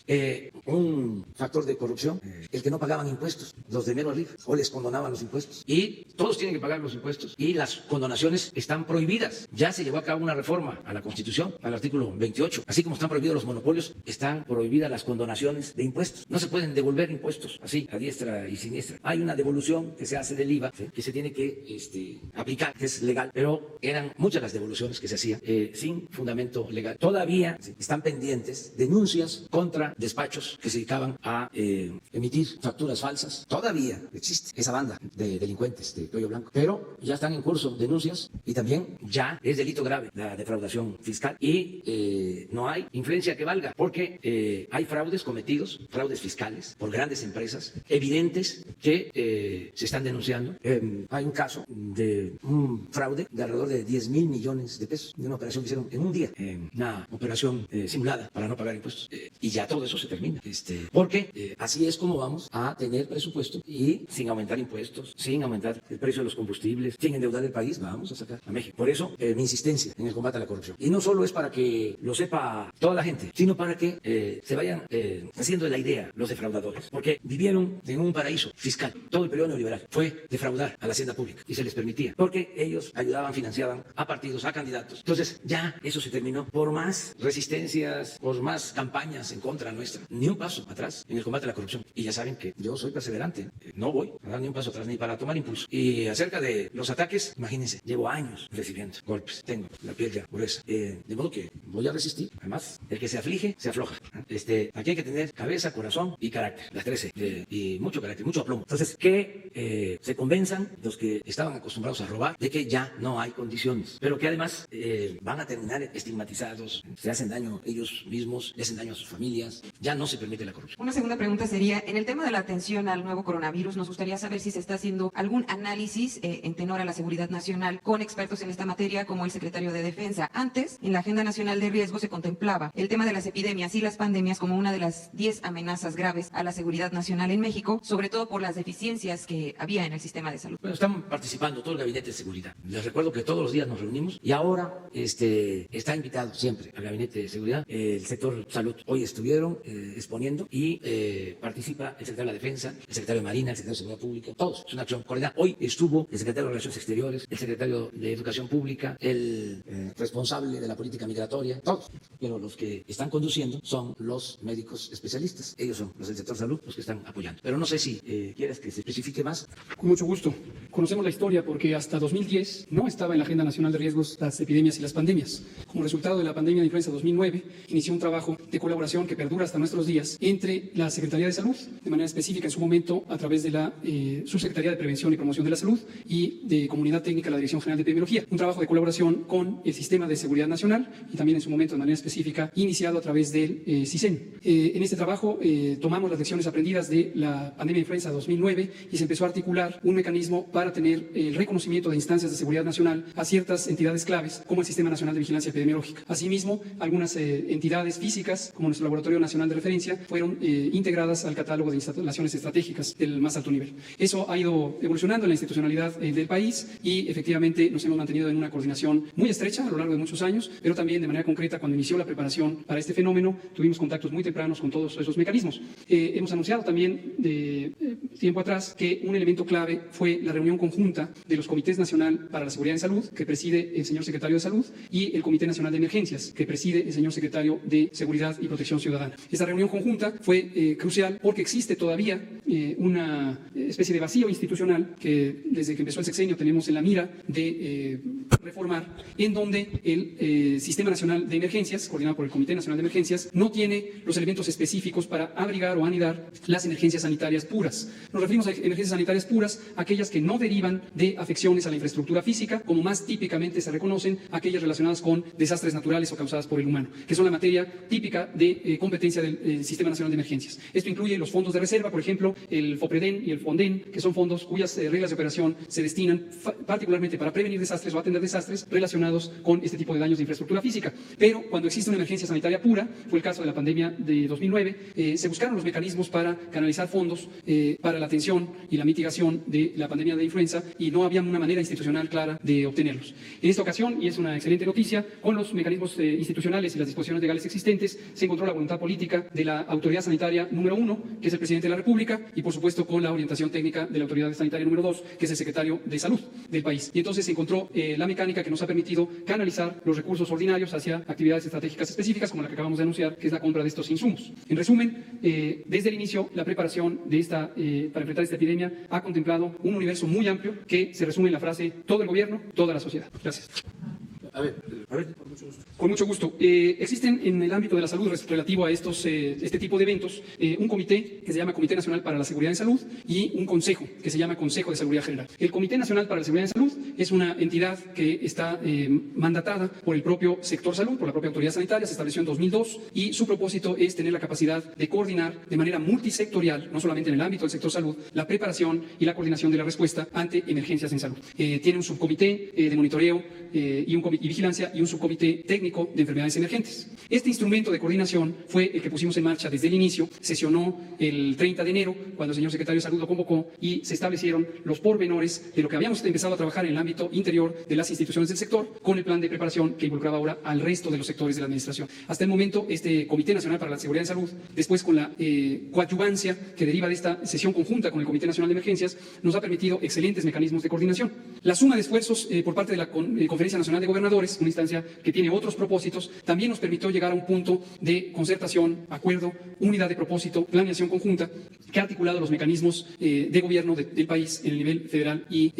Un factor de corrupción, el que no pagaban impuestos, los de menos arriba, o les condonaban los impuestos. Y todos tienen que pagar los impuestos y las condonaciones están prohibidas. Ya se llevó a cabo una reforma a la Constitución, al artículo 28. Así como están prohibidos los monopolios, están prohibidas las condonaciones de impuestos. No se pueden devolver impuestos así, a diestra y siniestra. Hay una devolución que se hace del IVA, ¿sí?, que se tiene que aplicar, que es legal, pero eran muchas las devoluciones que se hacían sin fundamento legal. Todavía están pendientes denuncias contra despachos que se dedicaban a emitir facturas falsas. Todavía existe esa banda de delincuentes de cuello blanco. Pero ya están en curso denuncias y también ya es delito grave la defraudación fiscal y no hay influencia que valga porque hay fraudes cometidos, fraudes fiscales por grandes empresas evidentes que se están denunciando. Hay un caso de un fraude de alrededor de 10,000 millones de pesos de una operación que hicieron en un día, una operación simulada para no pagar impuestos y ya todo eso se termina porque así es como vamos a tener presupuesto y sin aumentar impuestos, sin aumentar el precio de los combustibles, sin endeudar el país, vamos a sacar a México. Por eso mi insistencia en el combate a la corrupción. Y no solo es para que lo sepa toda la gente, sino para que se vayan haciendo la idea los defraudadores, porque vivieron en un paraíso fiscal. Todo el periodo neoliberal fue defraudar a la hacienda pública y se les permitía, porque ellos ayudaban, financiaban a partidos, a candidatos. Entonces ya eso se terminó. Por más resistencias, por más campañas en contra nuestra, ni un paso atrás en el combate a la corrupción. Y ya saben que yo soy perseverante, no voy a dar ni un paso atrás ni para tomar impulso. Y acerca de los ataques, imagínense, llevo años recibiendo golpes, tengo la piel ya gruesa, de modo que voy a resistir. Además, el que se aflige, se afloja. Aquí hay que tener cabeza, corazón y carácter, las 13, y mucho carácter, mucho aplomo. Entonces, que se convenzan los que estaban acostumbrados a robar de que ya no hay condiciones, pero que además van a terminar estigmatizados, se hacen daño ellos mismos, le hacen daño a sus familias, ya no se permite la corrupción. Una segunda pregunta sería, en el tema de la atención al nuevo coronavirus, nos gustaría saber si se está haciendo algún análisis en tenor a la seguridad nacional con expertos en esta materia como el secretario de Defensa. Antes, en la Agenda Nacional de Riesgo se contemplaba el tema de las epidemias y las pandemias como una de las 10 amenazas graves a la seguridad nacional en México, sobre todo por las deficiencias que había en el sistema de salud. Bueno, están participando todo el Gabinete de Seguridad. Les recuerdo que todos los días nos reunimos y ahora está invitado siempre al Gabinete de Seguridad el sector salud. Hoy estuvieron exponiendo y participa el secretario de la Defensa, el secretario de Marina, el secretario de Seguridad Pública, todos. Es una acción coordinada. Hoy estuvo el secretario de Relaciones Exteriores, el secretario de Educación Pública, el responsable de la política migratoria, todos. Pero los que están conduciendo son los médicos especialistas. Ellos son los del sector salud los que están apoyando. Pero no sé si quieres que se especifique más. Con mucho gusto. Conocemos la historia porque hasta 2010 no estaba en la Agenda Nacional de Riesgos las epidemias y las pandemias. Como resultado de la pandemia de influenza 2009, inició un trabajo de colaboración que perdura hasta nuestros días entre la Secretaría de Salud, de manera específica en su momento a través de la Subsecretaría de Prevención y Promoción de la Salud y de Comunidad Técnica de la Dirección General de Epidemiología. Un trabajo de colaboración con el Sistema de Seguridad Nacional y también en su momento de manera específica iniciado a través del CISEN. En este trabajo tomamos las lecciones aprendidas de la pandemia de influenza 2009 y se empezó a articular un mecanismo para tener el reconocimiento de instancias de seguridad nacional a ciertas entidades claves como el Sistema Nacional de Vigilancia Epidemiológica. Asimismo, algunas entidades físicas como nuestro Laboratorio Nacional de Referencia fueron integradas al catálogo de instalaciones estratégicas del más alto nivel. Eso ha ido evolucionando en la institucionalidad del país y efectivamente nos hemos mantenido en una coordinación muy estrecha a lo largo de muchos años, pero también de manera concreta cuando inició la preparación para este fenómeno tuvimos contactos muy tempranos con todos esos mecanismos. Hemos anunciado también de tiempo atrás que un elemento clave fue la reunión conjunta de los Comités Nacional para la Seguridad en Salud, que preside el señor Secretario de Salud, y el Comité Nacional de Emergencias, que preside el señor Secretario de Seguridad y Protección Ciudadana. Esta reunión conjunta fue crucial porque existe todavía una especie de vacío institucional que desde que empezó el sexenio tenemos en la mira de reformar, en donde el Sistema Nacional de Emergencias, coordinado por el Comité Nacional de Emergencias, no tiene los elementos específicos para abrigar o anidar las emergencias sanitarias puras. Nos referimos a emergencias sanitarias puras, aquellas que no derivan de afecciones a la infraestructura física, como más típicamente se reconocen aquellas relacionadas con desastres naturales o causadas por el humano, que son la materia típica de competencia del Sistema Nacional de Emergencias. Esto incluye los fondos de reserva, por ejemplo, el FOPREDEN y el FONDEN, que son fondos cuyas reglas de operación se destinan particularmente para prevenir desastres o atender desastres relacionados con este tipo de daños de infraestructura física. Pero cuando existe una emergencia sanitaria pura, fue el caso de la pandemia de 2009, se buscaron los mecanismos para canalizar fondos para la atención y la mitigación de la pandemia de influenza y no había una manera institucional clara de obtenerlos. En esta ocasión, y es una excelente noticia, con los mecanismos institucionales y las disposiciones legales existentes, se encontró la voluntad política de la autoridad sanitaria número 1, que es el presidente de la República, y por supuesto con la orientación técnica de la autoridad sanitaria número 2, que es el secretario de Salud del país. Y entonces se encontró la mecánica que nos ha permitido canalizar los recursos ordinarios hacia actividades estratégicas específicas, como la que acabamos de anunciar, que es la compra de estos insumos. En resumen, desde el inicio, la preparación de para enfrentar esta epidemia ha contemplado un universo muy amplio que se resume en la frase todo el gobierno, toda la sociedad. Gracias. Con mucho gusto. Existen en el ámbito de la salud relativo a este tipo de eventos un comité que se llama Comité Nacional para la Seguridad en Salud y un consejo que se llama Consejo de Seguridad General. El Comité Nacional para la Seguridad en Salud es una entidad que está mandatada por el propio sector salud, por la propia autoridad sanitaria, se estableció en 2002 y su propósito es tener la capacidad de coordinar de manera multisectorial, no solamente en el ámbito del sector salud, la preparación y la coordinación de la respuesta ante emergencias en salud. Tiene un subcomité de monitoreo y vigilancia y un subcomité técnico de enfermedades emergentes. Este instrumento de coordinación fue el que pusimos en marcha desde el inicio, sesionó el 30 de enero, cuando el señor secretario de Salud lo convocó y se establecieron los pormenores de lo que habíamos empezado a trabajar en el ámbito interior de las instituciones del sector con el plan de preparación que involucraba ahora al resto de los sectores de la administración. Hasta el momento, este Comité Nacional para la Seguridad en Salud, después con la coadyuvancia que deriva de esta sesión conjunta con el Comité Nacional de Emergencias, nos ha permitido excelentes mecanismos de coordinación. La suma de esfuerzos por parte de la Conferencia Nacional de Gobernadores, una instancia que tiene otros propósitos, también nos permitió llegar a un punto de concertación, acuerdo, unidad de propósito, planeación conjunta, que ha articulado los mecanismos de gobierno del país en el nivel federal y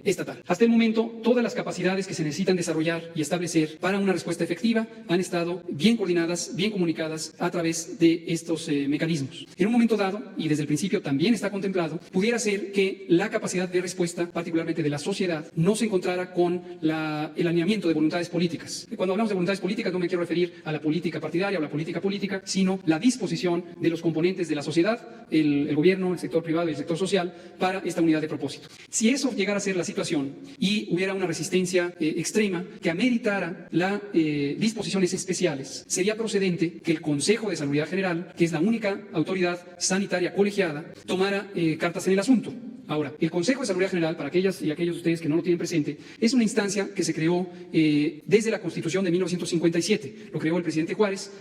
estatal. Hasta el momento, todas las capacidades que se necesitan desarrollar y establecer para una respuesta efectiva han estado bien coordinadas, bien comunicadas a través de estos mecanismos. En un momento dado, y desde el principio también está contemplado, pudiera ser que la capacidad de respuesta, particularmente de la sociedad, no se encontrara con el alineamiento de voluntades políticas. Cuando hablamos de voluntades políticas no me quiero referir a la política partidaria o la política política, sino la disposición de los componentes de la sociedad, el gobierno, el sector privado y el sector social, para esta unidad de propósito. Si eso llegara a ser la situación y hubiera una resistencia extrema que ameritara las disposiciones especiales, sería procedente que el Consejo de Salubridad General, que es la única autoridad sanitaria colegiada, tomara cartas en el asunto. Ahora, el Consejo de Salubridad General, para aquellas y aquellos de ustedes que no lo tienen presente, es una instancia que se creó desde la Constitución de 1957. Lo creó el presidente Juárez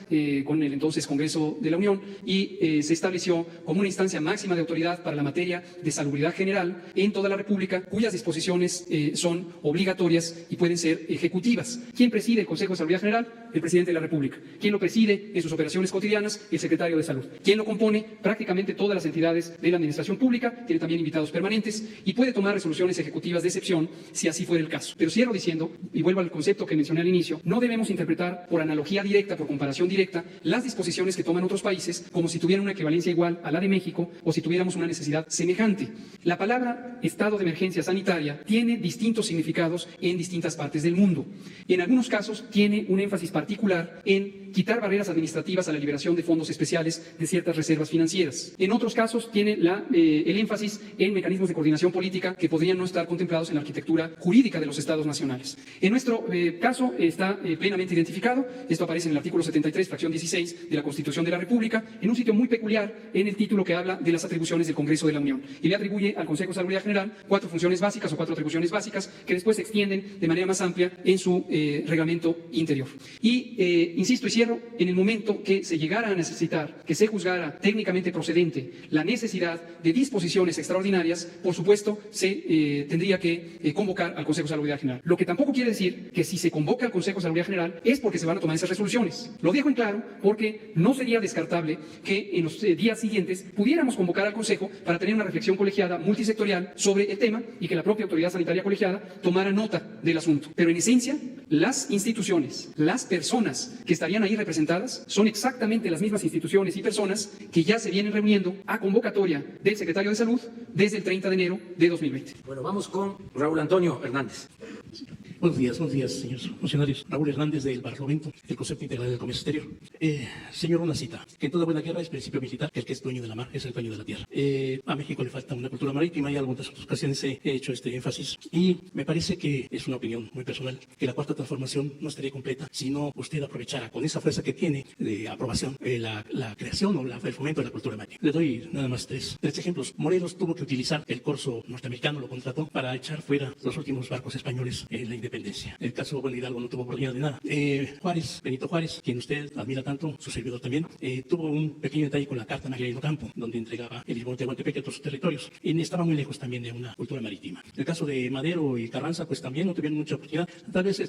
con el entonces Congreso de la Unión y se estableció como una instancia máxima de autoridad para la materia de salubridad general en toda la República, cuyas disposiciones son obligatorias y pueden ser ejecutivas. ¿Quién preside el Consejo de Salubridad General? El presidente de la República. ¿Quién lo preside en sus operaciones cotidianas? El secretario de Salud. ¿Quién lo compone? Prácticamente todas las entidades de la administración pública. Tiene también invitados permanentes y puede tomar resoluciones ejecutivas de excepción si así fuera el caso. Pero cierro diciendo, y vuelvo al concepto que mencioné al inicio, no debemos interpretar por analogía directa, por comparación directa, las disposiciones que toman otros países como si tuvieran una equivalencia igual a la de México o si tuviéramos una necesidad semejante. La palabra estado de emergencia sanitaria tiene distintos significados en distintas partes del mundo. En algunos casos tiene un énfasis particular en quitar barreras administrativas a la liberación de fondos especiales de ciertas reservas financieras. En otros casos tiene el énfasis en mecanismos de coordinación política que podrían no estar contemplados en la arquitectura jurídica de los estados nacionales. En nuestro caso está plenamente identificado. Esto aparece en el artículo 73, fracción 16 de la Constitución de la República, en un sitio muy peculiar en el título que habla de las atribuciones del Congreso de la Unión y le atribuye al Consejo de Salubridad General 4 funciones básicas o 4 atribuciones básicas que después se extienden de manera más amplia en su reglamento interior. Y insisto y cierro, en el momento que se llegara a necesitar, que se juzgara técnicamente procedente la necesidad de disposiciones extraordinarias, por supuesto, se tendría que convocar al Consejo de Salubridad General. Lo que tampoco quiere decir que si se convoca al Consejo de Salubridad General es porque se van a tomar esas resoluciones. Lo dejo en claro porque no sería descartable que en los días siguientes pudiéramos convocar al Consejo para tener una reflexión colegiada multisectorial sobre el tema y que la propia autoridad sanitaria colegiada tomara nota del asunto. Pero en esencia, las instituciones, las personas que estarían ahí representadas son exactamente las mismas instituciones y personas que ya se vienen reuniendo a convocatoria del secretario de Salud desde el 30 de enero de 2020. Bueno, vamos con Raúl Antonio Hernández. Buenos días, señores funcionarios. Raúl Hernández del Barlovento, el concepto integral del comercio exterior. Señor, una cita, que en toda buena guerra es principio militar, que el que es dueño de la mar es el dueño de la tierra. A México le falta una cultura marítima y en algunas otras ocasiones he hecho este énfasis. Y me parece que es una opinión muy personal, que la cuarta transformación no estaría completa si no usted aprovechara con esa fuerza que tiene de aprobación la creación o el fomento de la cultura marítima. Le doy nada más tres ejemplos. Morelos tuvo que utilizar el corso norteamericano, lo contrató para echar fuera los últimos barcos españoles en la independencia. El caso Hidalgo no tuvo oportunidad de nada. Benito Juárez, quien usted admira tanto, su servidor también, tuvo un pequeño detalle con la Carta Magna de Ocampo, donde entregaba el Lisboa de Tehuantepec y otros territorios. Y estaba muy lejos también de una cultura marítima. El caso de Madero y Carranza, pues también no tuvieron mucha oportunidad. Tal vez,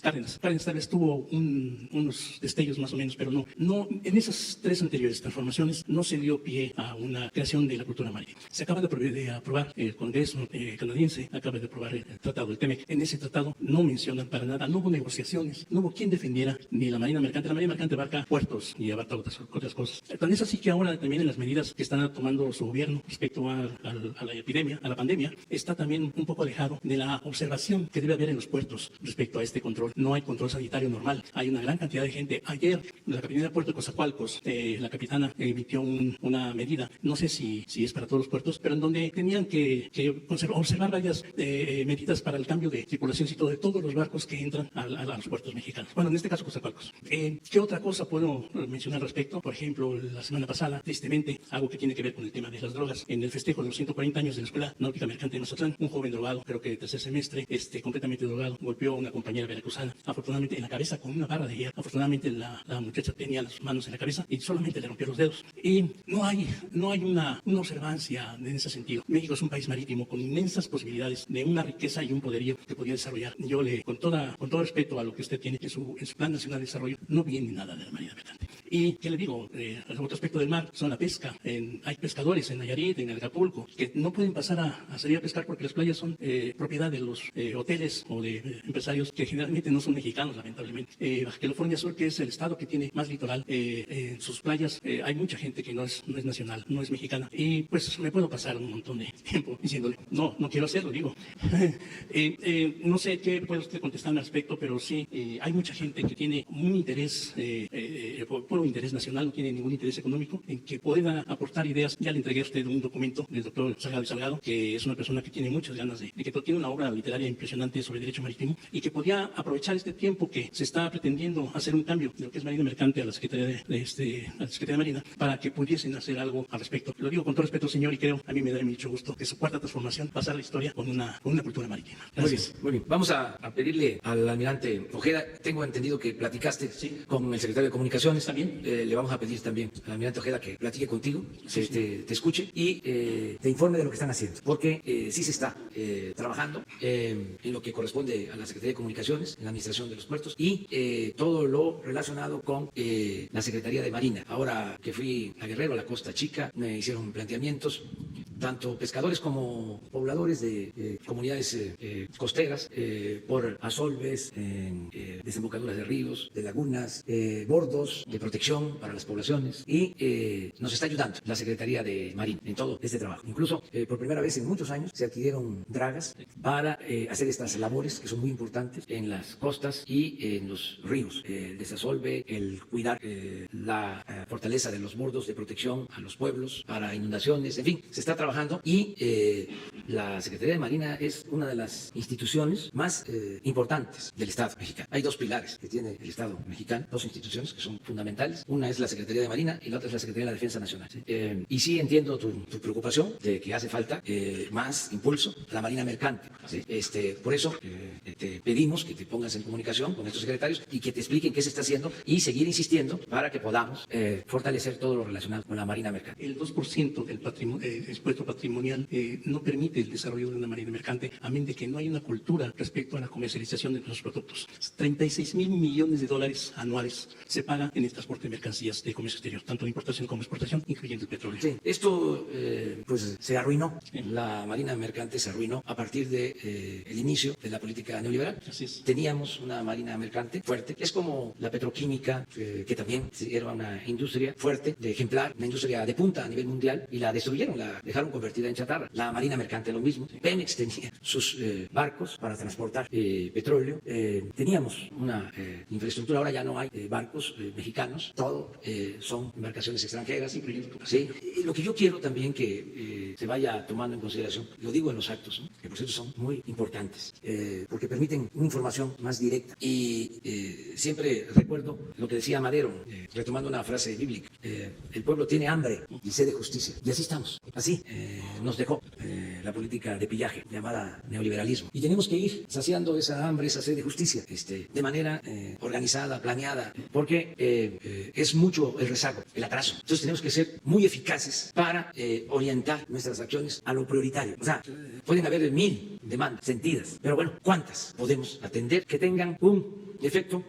Cárdenas tal vez tuvo unos destellos más o menos, pero no, en esas tres anteriores transformaciones no se dio pie a una creación de la cultura marítima. Se acaba de aprobar el Congreso canadiense, acaba de aprobar el Tratado del TEMEC. En ese tratado tratado no mencionan para nada, no hubo negociaciones, no hubo quien defendiera ni la Marina Mercante. La Marina Mercante abarca puertos y abarca otras cosas. Tal es así que ahora también en las medidas que está tomando su gobierno respecto a la epidemia, a la pandemia, está también un poco alejado de la observación que debe haber en los puertos respecto a este control. No hay control sanitario normal. Hay una gran cantidad de gente. Ayer, la Capitanía de Puerto de Coatzacoalcos, la capitana emitió una medida, no sé si es para todos los puertos, pero en donde tenían que observar varias medidas para el cambio de tripulación y todo de todos los barcos que entran a los puertos mexicanos. Bueno, en este caso Coatzacoalcos. ¿Qué otra cosa puedo mencionar al respecto? Por ejemplo, la semana pasada, tristemente, algo que tiene que ver con el tema de las drogas. En el festejo de los 140 años de la Escuela Náutica Mercante de Mazatlán, un joven drogado, creo que de tercer semestre, completamente drogado, golpeó a una compañera veracruzana, afortunadamente en la cabeza con una barra de hierro. Afortunadamente la muchacha tenía las manos en la cabeza y solamente le rompió los dedos. Y no hay una observancia en ese sentido. México es un país marítimo con inmensas posibilidades de una riqueza y un poderío que podría desarrollar. Yo con todo respeto a lo que usted tiene en su Plan Nacional de Desarrollo, no viene nada de la Marina Mercante. Y, ¿qué le digo? Otro aspecto del mar son la pesca. Hay pescadores en Nayarit, en Acapulco, que no pueden pasar a salir a pescar porque las playas son propiedad de los hoteles o de empresarios que generalmente no son mexicanos, lamentablemente. Baja California Sur, que es el estado que tiene más litoral, en sus playas hay mucha gente que no es nacional, no es mexicana. Y pues me puedo pasar un montón de tiempo diciéndole, no quiero hacerlo, digo. No sé qué puede usted contestarme al respecto, pero sí, hay mucha gente que tiene un interés, puro interés nacional, no tiene ningún interés económico, en que pueda aportar ideas. Ya le entregué a usted un documento del doctor Salgado, que es una persona que tiene muchas ganas de que tiene una obra literaria impresionante sobre derecho marítimo y que podía aprovechar este tiempo que se está pretendiendo hacer un cambio de lo que es Marina Mercante a la Secretaría de Marina, para que pudiesen hacer algo al respecto. Lo digo con todo respeto, señor, y creo, a mí me da mucho gusto que su cuarta transformación pasar a la historia con una cultura marítima. Gracias. Muy bien. Vamos a pedirle al almirante Ojeda, tengo entendido que platicaste con el secretario de Comunicaciones. También le vamos a pedir también al almirante Ojeda que platique contigo, te escuche y te informe de lo que están haciendo, porque sí se está trabajando en lo que corresponde a la Secretaría de Comunicaciones, en la administración de los puertos y todo lo relacionado con la Secretaría de Marina. Ahora que fui a Guerrero, a la Costa Chica, me hicieron planteamientos tanto pescadores como pobladores de comunidades costeras por asolves, desembocaduras de ríos, de lagunas, bordos de protección para las poblaciones y nos está ayudando la Secretaría de Marina en todo este trabajo. Incluso por primera vez en muchos años se adquirieron dragas para hacer estas labores que son muy importantes en las costas y en los ríos. El desasolve, el cuidar la fortaleza de los bordos de protección a los pueblos para inundaciones, en fin, se está trabajando y la Secretaría de Marina es una de las instituciones más importantes del Estado mexicano. Hay dos pilares que tiene el Estado mexicano, dos instituciones que son fundamentales. Una es la Secretaría de Marina y la otra es la Secretaría de la Defensa Nacional. Y sí entiendo tu preocupación de que hace falta más impulso a la Marina Mercante. Por eso te pedimos que te pongas en comunicación con estos secretarios y que te expliquen qué se está haciendo y seguir insistiendo para que podamos fortalecer todo lo relacionado con la Marina Mercante. El 2% del presupuesto patrimonial no permite el desarrollo de una Marina Mercante, a menos de que no hay una cultura respecto a la comercialización de nuestros productos. 36,000 millones de dólares anuales se paga en el transporte de mercancías de comercio exterior, tanto de importación como exportación, incluyendo el petróleo. Sí, esto pues se arruinó. La Marina Mercante se arruinó a partir de el inicio de la política neoliberal. Así es. Teníamos una Marina Mercante fuerte. Es como la petroquímica, que también era una industria fuerte, de ejemplar, una industria de punta a nivel mundial, y la destruyeron, la dejaron convertida en chatarra. La Marina Mercante lo mismo. Pemex tenía sus barcos para transportar petróleo. Teníamos una infraestructura, ahora ya no hay barcos mexicanos, todo son embarcaciones extranjeras. Sí. Y lo que yo quiero también que se vaya tomando en consideración, lo digo en los actos, ¿no? Que por cierto son muy importantes, porque permiten una información más directa. Y siempre recuerdo lo que decía Madero, retomando una frase bíblica: el pueblo tiene hambre y sed de justicia. Y así estamos. Así nos dejó la política de pillaje llamada neoliberalismo. Y tenemos que ir saciando esa hambre, esa sed de justicia, de manera organizada, planeada, porque es mucho el rezago, el atraso. Entonces tenemos que ser muy eficaces para orientar nuestras acciones a lo prioritario. O sea, pueden haber 1000 demandas sentidas, pero bueno, ¿cuántas podemos atender que tengan un efecto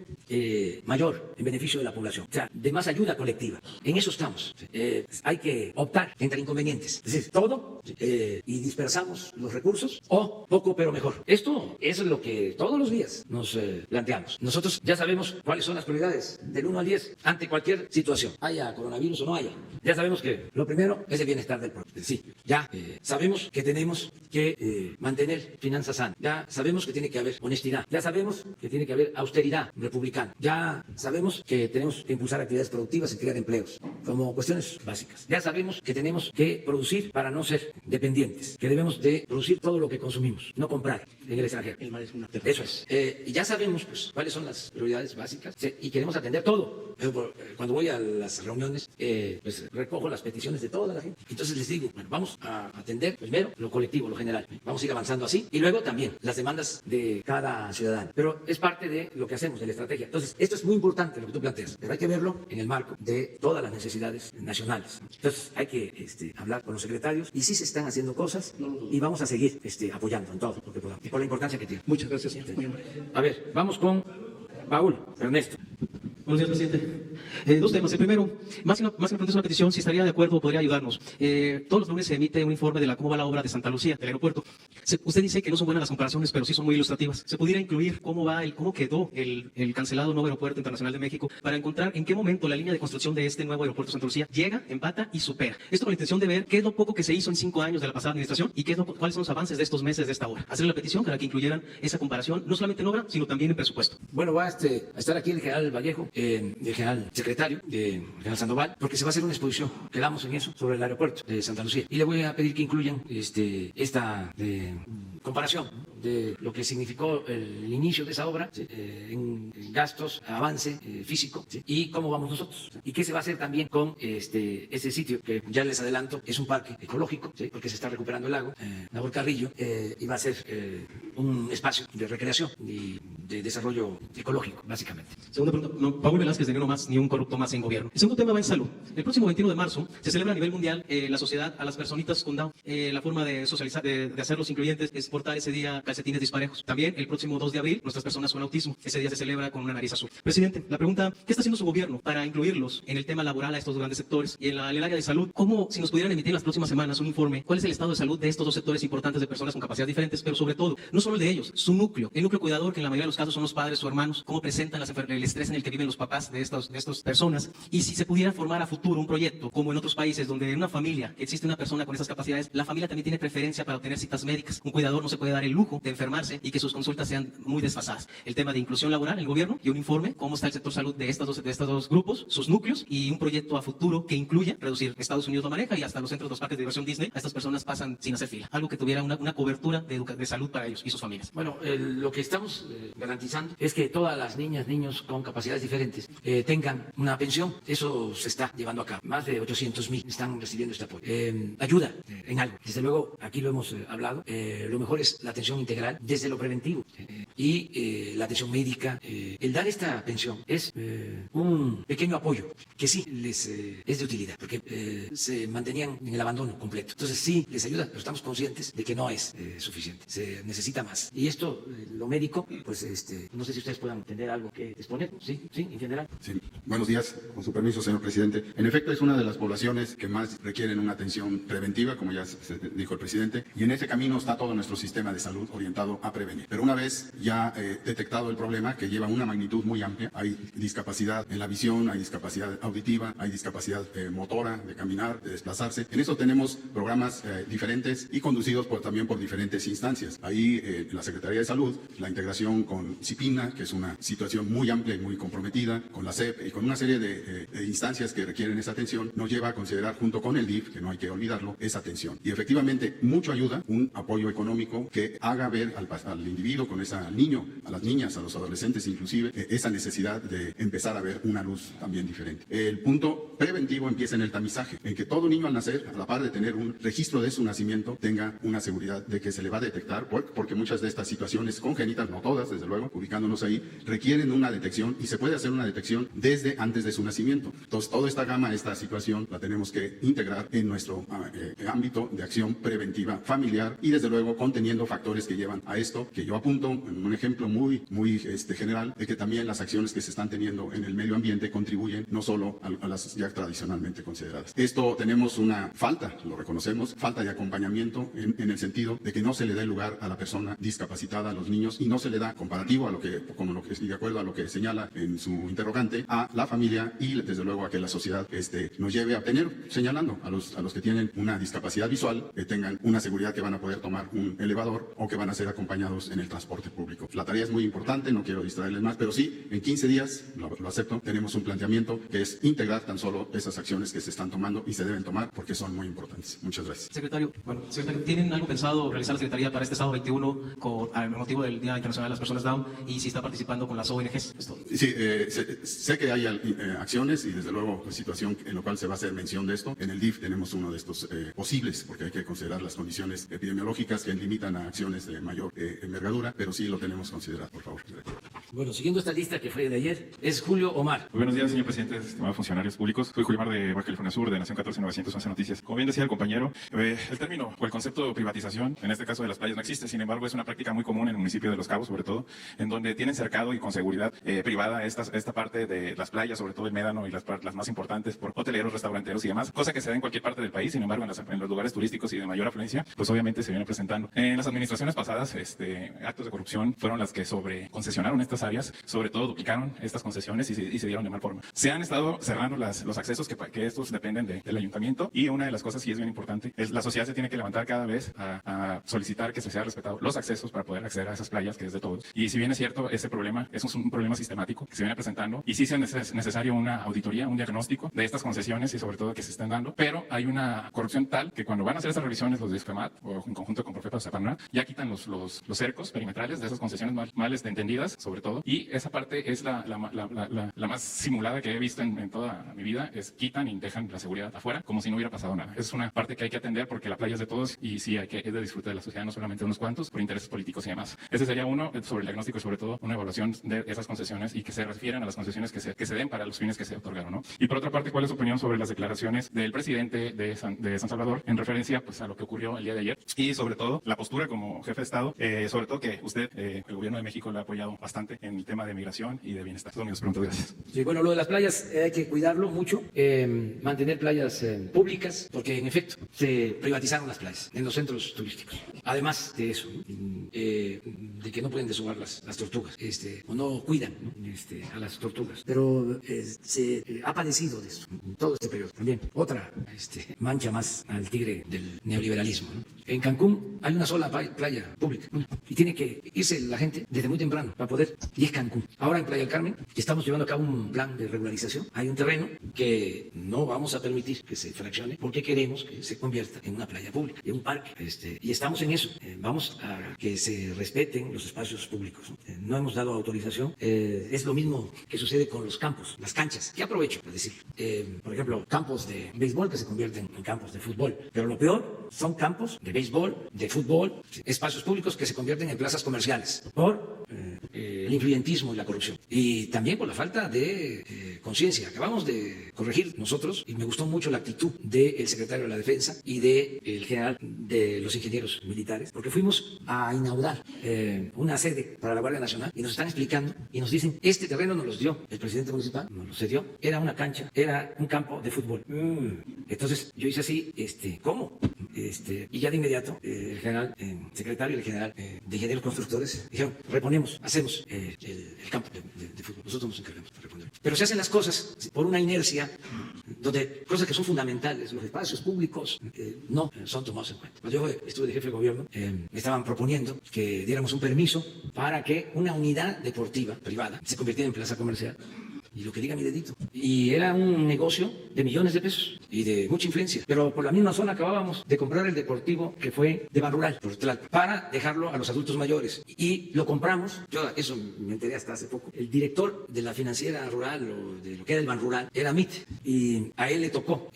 mayor en beneficio de la población, o sea, de más ayuda colectiva. En eso estamos. Hay que optar entre inconvenientes, es decir, todo y dispersamos los recursos o poco pero mejor. Esto es lo que todos los días nos planteamos. Nosotros ya sabemos cuáles son las prioridades del 1 al 10 ante cualquier situación, haya coronavirus o no haya. Ya sabemos que lo primero es el bienestar del pueblo. Sí, ya sabemos que tenemos que mantener finanzas sanas. Ya sabemos que tiene que haber honestidad. Ya sabemos que tiene que haber austeridad republicana. Ya sabemos que tenemos que impulsar actividades productivas y crear empleos como cuestiones básicas. Ya sabemos que tenemos que producir para no ser dependientes, que debemos de producir todo lo que consumimos, no comprar en el extranjero. Eso es. Y ya sabemos pues cuáles son las prioridades básicas, sí, y queremos atender todo. Cuando voy a las reuniones, pues recojo las peticiones de toda la gente. Entonces les digo, bueno, vamos a atender primero lo colectivo, lo general. Vamos a ir avanzando así y luego también las demandas de cada ciudadano. Pero es parte de lo que hacemos, de la estrategia. Entonces, esto es muy importante lo que tú planteas, pero hay que verlo en el marco de todas las necesidades nacionales. Entonces, hay que hablar con los secretarios y sí se están haciendo cosas y vamos a seguir apoyando en todo, porque por la importancia que tiene. Muchas gracias, señor. A ver, vamos con Paul Ernesto. Buenos días, presidente. Dos temas. El primero, más que una petición, si estaría de acuerdo, podría ayudarnos. Todos los lunes se emite un informe de cómo va la obra de Santa Lucía, del aeropuerto. Usted dice que no son buenas las comparaciones, pero sí son muy ilustrativas. ¿Se pudiera incluir cómo quedó el cancelado nuevo aeropuerto internacional de México para encontrar en qué momento la línea de construcción de este nuevo aeropuerto Santa Lucía llega, empata y supera? Esto con la intención de ver qué es lo poco que se hizo en 5 años de la pasada administración y cuáles son los avances de estos meses de esta obra. Hacer la petición para que incluyeran esa comparación, no solamente en obra, sino también en presupuesto. Bueno, va a estar aquí el general Vallejo, el general secretario de general Sandoval, porque se va a hacer una exposición, quedamos en eso, sobre el aeropuerto de Santa Lucía. Y le voy a pedir que incluyan esta comparación de lo que significó el inicio de esa obra, ¿sí? En gastos, avance físico, ¿sí? Y cómo vamos nosotros. ¿Sí? Y qué se va a hacer también con este sitio, que ya les adelanto, es un parque ecológico, ¿sí? Porque se está recuperando el lago, Nabor Carrillo, y va a ser un espacio de recreación y de desarrollo ecológico, básicamente. Segunda pregunta. No, Paul Velázquez, de no más, ni un corrupto más en gobierno. El segundo tema va en salud. El próximo 21 de marzo se celebra a nivel mundial la sociedad a las personitas con Down. La forma de socializar, de hacerlos incluyentes, es portar ese día calcetines disparejos. También el próximo 2 de abril, nuestras personas con autismo. Ese día se celebra con una nariz azul. Presidente, la pregunta, ¿qué está haciendo su gobierno para incluirlos en el tema laboral a estos grandes sectores? Y en el área de salud, ¿cómo, si nos pudieran emitir en las próximas semanas un informe, cuál es el estado de salud de estos dos sectores importantes de personas con capacidades diferentes, pero sobre todo, no solo el de ellos, su núcleo, el núcleo cuidador, que en la mayoría de los casos son los padres o hermanos, cómo presentan el estrés en el que viven los papás de estas personas, y si se pudiera formar a futuro un proyecto, como en otros países, donde en una familia que existe una persona con esas capacidades, la familia también tiene preferencia para obtener citas médicas. Un cuidador no se puede dar el lujo de enfermarse y que sus consultas sean muy desfasadas. El tema de inclusión laboral en el gobierno y un informe, cómo está el sector salud de estos dos grupos, sus núcleos, y un proyecto a futuro que incluya reducir. Estados Unidos lo maneja y hasta los centros, los parques de diversión Disney, a estas personas pasan sin hacer fila. Algo que tuviera una cobertura de salud para ellos y sus familias. Bueno, lo que estamos garantizando es que todas las niñas, niños con capacidades diferentes tengan una pensión. Eso se está llevando a cabo. Más de 800,000 están recibiendo este apoyo. Ayuda en algo. Desde luego, aquí lo hemos hablado, lo mejor es la atención integral desde lo preventivo y la atención médica. El dar esta pensión es un pequeño apoyo que sí les es de utilidad, porque se mantenían en el abandono completo. Entonces sí les ayuda, pero estamos conscientes de que no es suficiente. Se necesita más. Y esto, lo médico, pues no sé si ustedes puedan tener algo que exponer. Sí, en general. Sí. Buenos días, con su permiso, señor presidente. En efecto, es una de las poblaciones que más requieren una atención preventiva, como ya se dijo el presidente, y en ese camino está todo nuestro sistema de salud orientado a prevenir. Pero una vez ya detectado el problema, que lleva una magnitud muy amplia, hay discapacidad en la visión, hay discapacidad auditiva, hay discapacidad motora, de caminar, de desplazarse. En eso tenemos programas diferentes y conducidos también por diferentes instancias. Ahí la Secretaría de Salud, la integración con CIPINA, que es una situación muy amplia y muy comprometida, con la SEP y con una serie de instancias que requieren esa atención, nos lleva a considerar junto con el DIF, que no hay que olvidarlo, esa atención. Y efectivamente, mucho ayuda, un apoyo económico que haga ver al individuo, con ese niño, a las niñas, a los adolescentes inclusive, esa necesidad de empezar a ver una luz también diferente. El punto preventivo empieza en el tamizaje, en que todo niño al nacer, a la par de tener un registro de su nacimiento, tenga una seguridad de que se le va a detectar, porque muchas de estas situaciones congénitas, no todas, desde luego, ubicándonos ahí, requieren una detección y se puede hacer una detección desde antes de su nacimiento. Entonces, toda esta gama, esta situación, la tenemos que integrar en nuestro ámbito de acción preventiva familiar y, desde luego, conteniendo factores que llevan a esto, que yo apunto un ejemplo muy general de que también las acciones que se están teniendo en el medio ambiente contribuyen no solo a las ya tradicionalmente consideradas. Esto tenemos una falta, lo reconocemos, falta de acompañamiento en el sentido de que no se le dé lugar a la persona discapacitada, a los niños, y no se le da comparativo a de acuerdo a lo que señala en su interrogante, a la familia y desde luego a que la sociedad nos lleve a tener, señalando a los que tienen una discapacidad visual, que tengan una seguridad que van a poder tomar un elevador o que van a ser acompañados en el transporte público. La tarea es muy importante, no quiero distraerles más, pero sí, en 15 días, lo acepto, tenemos un planteamiento que es integrar tan solo esas acciones que se están tomando y se deben tomar porque son muy importantes. Muchas gracias. Secretario, ¿tienen algo pensado realizar la Secretaría para este sábado 21 al motivo del Día Internacional de las Personas Down y si está participando con las ONGs? Sí, sé que hay acciones y desde luego situación en la cual se va a hacer mención de esto. En el DIF tenemos uno de estos posibles, porque hay que considerar las condiciones epidemiológicas que limitan a acciones de mayor envergadura, pero sí lo tenemos considerado, por favor. Bueno, siguiendo esta lista que fue de ayer, es Julio Omar. Muy buenos días, señor presidente, estimados funcionarios públicos. Soy Julio Omar de Baja California Sur, de Nación 14911 Noticias. Como bien decía el compañero, el término o el concepto de privatización, en este caso de las playas, no existe. Sin embargo, es una práctica muy común en el municipio de Los Cabos, sobre todo, en donde tienen cercado y con seguridad privada esta parte de las playas, sobre todo el Médano y las más importantes por hoteleros, restauranteros y demás, cosa que se da en cualquier parte del país. Sin embargo, en los lugares turísticos y de mayor afluencia, pues obviamente se viene presentando. En las administraciones pasadas, actos de corrupción fueron las que concesionaron estas áreas, sobre todo duplicaron estas concesiones y se dieron de mal forma. Se han estado cerrando los accesos que estos dependen del ayuntamiento, y una de las cosas, y es bien importante, es la sociedad se tiene que levantar cada vez a solicitar que se sea respetado los accesos para poder acceder a esas playas, que es de todos. Y si bien es cierto, ese problema es un problema sistemático que se viene presentando, y sí es necesario una auditoría, un diagnóstico de estas concesiones y sobre todo que se estén dando, pero hay una corrupción tal que cuando van a hacer esas revisiones los de FEMAT o en conjunto con Profepa o Separnat, ya quitan los cercos perimetrales de esas concesiones mal entendidas, sobre todo, y esa parte es la más simulada que he visto en toda mi vida, es quitan y dejan la seguridad afuera como si no hubiera pasado nada. Es una parte que hay que atender porque la playa es de todos y sí es de disfrute de la sociedad, no solamente de unos cuantos por intereses políticos y demás. Ese sería uno sobre el diagnóstico y sobre todo una evaluación de esas concesiones y que se refieran a las concesiones que se den para los fines que se otorgaron, ¿no? Y por otra parte, ¿cuál es su opinión sobre las declaraciones del presidente de San Salvador en referencia pues a lo que ocurrió el día de ayer y sobre todo la postura como jefe de Estado, sobre todo que usted, el gobierno de México, le ha apoyado bastante en el tema de migración y de bienestar? Son mis preguntas, gracias. Sí, bueno, lo de las playas hay que cuidarlo mucho, mantener playas públicas, porque en efecto se privatizaron las playas en los centros turísticos. Además de eso, de que no pueden deshogar las tortugas, o no cuidan, ¿no? A las tortugas. Pero se ha padecido de eso en todo este periodo. También otra mancha más al tigre del neoliberalismo, ¿no? En Cancún hay una sola playa pública y tiene que irse la gente desde muy temprano para poder, y es Cancún. Ahora en Playa del Carmen estamos llevando a cabo un plan de regularización. Hay un terreno que no vamos a permitir que se fraccione porque queremos que se convierta en una playa pública, en un parque. Y estamos en eso. Vamos a que se respeten los espacios públicos. No hemos dado autorización. Es lo mismo que sucede con los campos, las canchas. ¿Qué aprovecho para decir? Por ejemplo, campos de béisbol que se convierten en campos de fútbol. Pero lo peor son campos de béisbol, de fútbol, espacios públicos que se convierten en plazas comerciales por el influyentismo y la corrupción. Y también por la falta de conciencia. Acabamos de corregir nosotros, y me gustó mucho la actitud del secretario de la Defensa y del general de los ingenieros militares, porque fuimos a inaugurar una sede para la Guardia Nacional y nos están explicando y nos dicen, este terreno nos los dio el presidente municipal, nos lo cedió, era una cancha, era un campo de fútbol. Entonces yo hice así, ¿cómo? Y ya de inmediato el general secretario y el general de ingenieros constructores dijeron, reponemos, hacemos el campo de fútbol, nosotros nos encargamos de reponer. Pero se hacen las cosas por una inercia donde cosas que son fundamentales, los espacios públicos, no son tomados en cuenta. Cuando yo estuve de jefe de gobierno, me estaban proponiendo que diéramos un permiso para que una unidad deportiva privada se convirtiera en plaza comercial. Y lo que diga mi dedito. Y era un negocio de millones de pesos y de mucha influencia. Pero por la misma zona acabábamos de comprar el deportivo que fue de Banrural, por Tlalpan, para dejarlo a los adultos mayores. Y lo compramos, yo eso me enteré hasta hace poco. El director de la financiera rural o de lo que era el Banrural era MIT. Y a él le tocó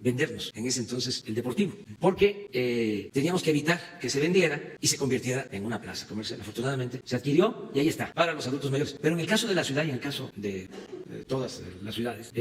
vendernos en ese entonces el deportivo. Porque teníamos que evitar que se vendiera y se convirtiera en una plaza comercial. Afortunadamente se adquirió y ahí está, para los adultos mayores. Pero en el caso de la ciudad y en el caso de todas las ciudades,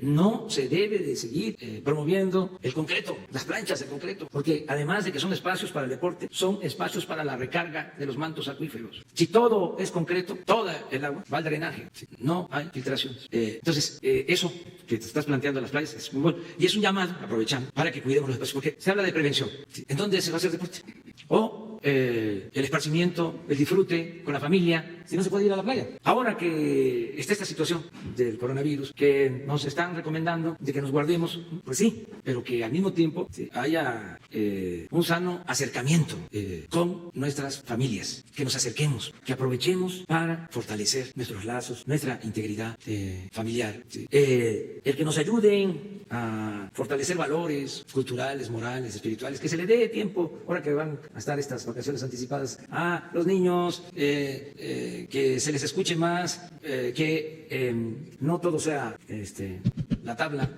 no se debe de seguir promoviendo el concreto, las planchas de concreto, porque además de que son espacios para el deporte, son espacios para la recarga de los mantos acuíferos. Si todo es concreto, toda el agua va al drenaje, no hay filtraciones. Entonces, eso que te estás planteando en las playas es muy bueno. Y es un llamado, aprovechando, para que cuidemos los espacios, porque se habla de prevención. ¿En dónde se va a hacer deporte? O el esparcimiento, el disfrute con la familia, si no se puede ir a la playa. Ahora que está esta situación del coronavirus, que nos están recomendando de que nos guardemos, pues sí, pero que al mismo tiempo haya un sano acercamiento con nuestras familias, que nos acerquemos, que aprovechemos para fortalecer nuestros lazos, nuestra integridad familiar, el que nos ayuden a fortalecer valores culturales, morales, espirituales, que se le dé tiempo, ahora que van a estar estas vacaciones anticipadas, a los niños, que se les escuche más, que no todo sea la tabla,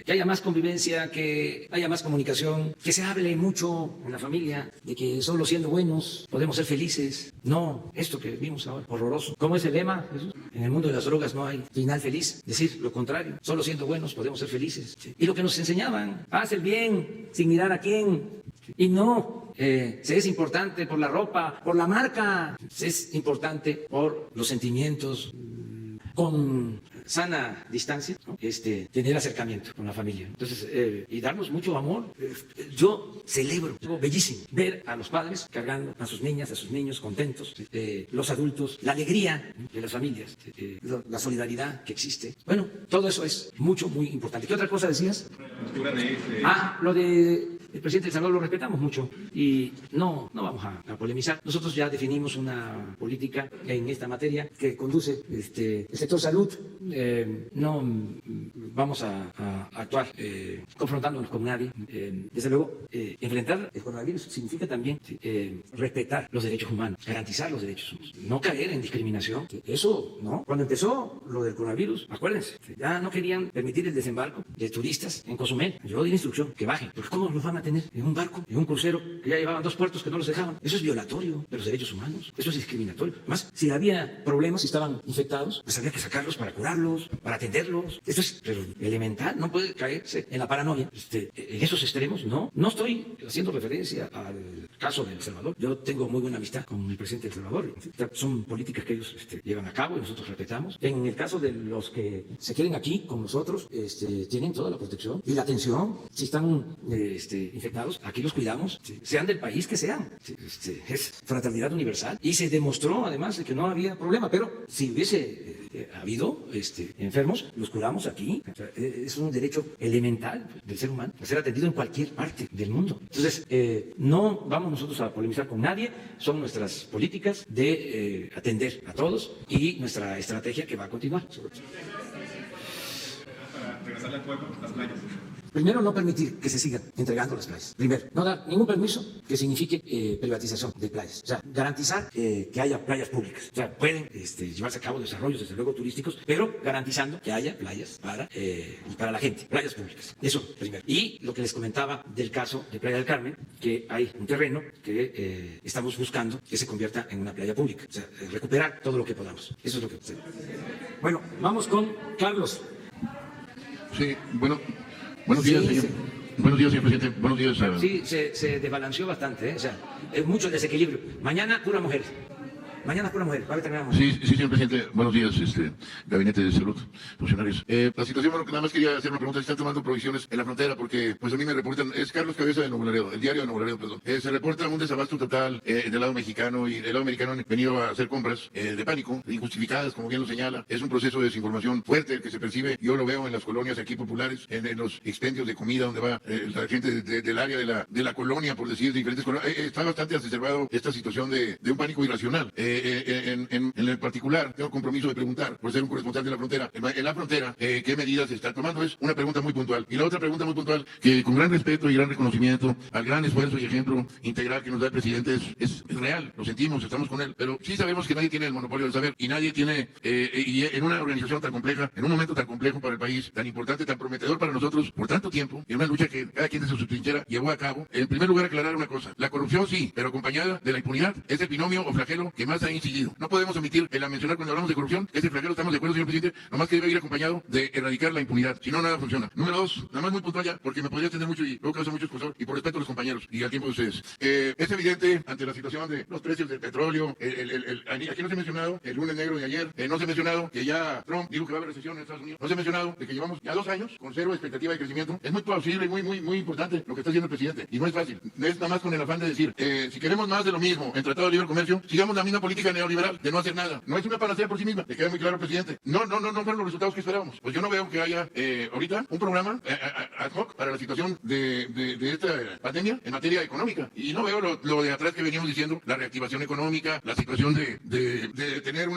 que haya más convivencia, que haya más comunicación, que se hable mucho en la familia de que solo siendo buenos podemos ser felices. No, esto que vimos ahora, horroroso. ¿Cómo es el lema, Jesús? En el mundo de las drogas no hay final feliz. Decir lo contrario, solo siendo buenos podemos ser felices. Y lo que nos enseñaban, haz el bien sin mirar a quién. Y no, se es importante por la ropa, por la marca, se es importante por los sentimientos, con sana distancia, ¿no? Tener acercamiento con la familia. Entonces, y darnos mucho amor. Yo celebro, bellísimo, ver a los padres cargando a sus niñas, a sus niños contentos, los adultos, la alegría de las familias, la solidaridad que existe. Bueno, todo eso es muy importante. ¿Qué otra cosa decías? Lo de el presidente de El Salvador lo respetamos mucho y no vamos a polemizar. Nosotros ya definimos una política en esta materia que conduce el sector salud. No vamos a actuar confrontándonos con nadie. Desde luego, enfrentar el coronavirus significa también respetar los derechos humanos, garantizar los derechos humanos, no caer en discriminación. Eso, ¿no? Cuando empezó lo del coronavirus, acuérdense, ya no querían permitir el desembarco de turistas en Cozumel. Yo di la instrucción que bajen. ¿Pero cómo los van a tener en un barco, en un crucero, que ya llevaban 2 puertos que no los dejaban? Eso es violatorio de los derechos humanos, eso es discriminatorio. Más, si había problemas, si estaban infectados, pues había que sacarlos para curarlos, para atenderlos. Esto es elemental, no puede caerse en la paranoia. En esos extremos, no estoy haciendo referencia al caso de El Salvador. Yo tengo muy buena amistad con el presidente de El Salvador. Son políticas que ellos llevan a cabo y nosotros respetamos. En el caso de los que se queden aquí con nosotros, tienen toda la protección y la atención. Si están infectados, aquí los cuidamos, sean del país que sean. Es fraternidad universal. Y se demostró además de que no había problema, pero si hubiese habido enfermos, los curamos aquí. O sea, es un derecho elemental del ser humano, a ser atendido en cualquier parte del mundo. Entonces, no vamos nosotros a polemizar con nadie, son nuestras políticas de atender a todos y nuestra estrategia que va a continuar. Para regresarle al pueblo, las playas. Primero, no permitir que se sigan entregando las playas. Primero, no dar ningún permiso que signifique privatización de playas. O sea, garantizar que haya playas públicas. O sea, pueden llevarse a cabo desarrollos, desde luego, turísticos, pero garantizando que haya playas para la gente, playas públicas. Eso primero. Y lo que les comentaba del caso de Playa del Carmen, que hay un terreno que estamos buscando que se convierta en una playa pública. O sea, recuperar todo lo que podamos. Eso es lo que... Bueno, vamos con Carlos. Sí, bueno... Buenos días, señor. Buenos días, señor presidente. Buenos días. Sí, se desbalanceó bastante, O sea, es mucho el desequilibrio. Mañana, pura mujer. Mañana pura mujer. Ahora terminamos. Sí, señor presidente. Buenos días, Gabinete de Salud, funcionarios. La situación, bueno, que nada más quería hacer una pregunta. ¿Están tomando provisiones en la frontera? Porque, pues a mí me reportan, es Carlos Cabeza de Nuevo Laredo, el diario de Nuevo Laredo, perdón. Se reporta un desabasto total del lado mexicano y del lado americano han venido a hacer compras de pánico, injustificadas, como bien lo señala. Es un proceso de desinformación fuerte el que se percibe. Yo lo veo en las colonias aquí populares, en los expendios de comida donde va la gente del área de la colonia, por decir, de diferentes colonias. Está bastante exacerbado esta situación de un pánico irracional. En el particular, tengo compromiso de preguntar, por ser un corresponsal de la frontera, en la frontera, ¿qué medidas se están tomando? Es una pregunta muy puntual. Y la otra pregunta muy puntual, que con gran respeto y gran reconocimiento al gran esfuerzo y ejemplo integral que nos da el presidente, es real, lo sentimos, estamos con él, pero sí sabemos que nadie tiene el monopolio del saber y nadie tiene, y en una organización tan compleja, en un momento tan complejo para el país, tan importante, tan prometedor para nosotros, por tanto tiempo, y una lucha que cada quien desde su trinchera llevó a cabo. En primer lugar, aclarar una cosa, la corrupción sí, pero acompañada de la impunidad, es el binomio o flagelo que más más ha incidido. No podemos omitir el mencionar cuando hablamos de corrupción, ese flagelo, estamos de acuerdo, señor presidente, nomás que debe ir acompañado de erradicar la impunidad. Si no, nada funciona. Número 2, nada más muy puntual ya, porque me podría atender mucho y luego causa mucho escosor, y por respeto a los compañeros y al tiempo de ustedes. Es evidente, ante la situación de los precios del petróleo, aquí no se ha mencionado el lunes negro de ayer, no se ha mencionado que ya Trump dijo que va a haber recesión en Estados Unidos, no se ha mencionado de que llevamos ya 2 años con cero expectativa de crecimiento. Es muy plausible y muy importante lo que está haciendo el presidente, y no es fácil. Es nada más con el afán de decir, si queremos más de lo mismo en Tratado de Libre Comercio, sigamos la misma política neoliberal de no hacer nada. No es una panacea por sí misma, le queda muy claro al presidente. No fueron los resultados que esperábamos. Pues yo no veo que haya ahorita un programa ad hoc para la situación de esta pandemia en materia económica. Y no veo lo de atrás que veníamos diciendo, la reactivación económica, la situación de tener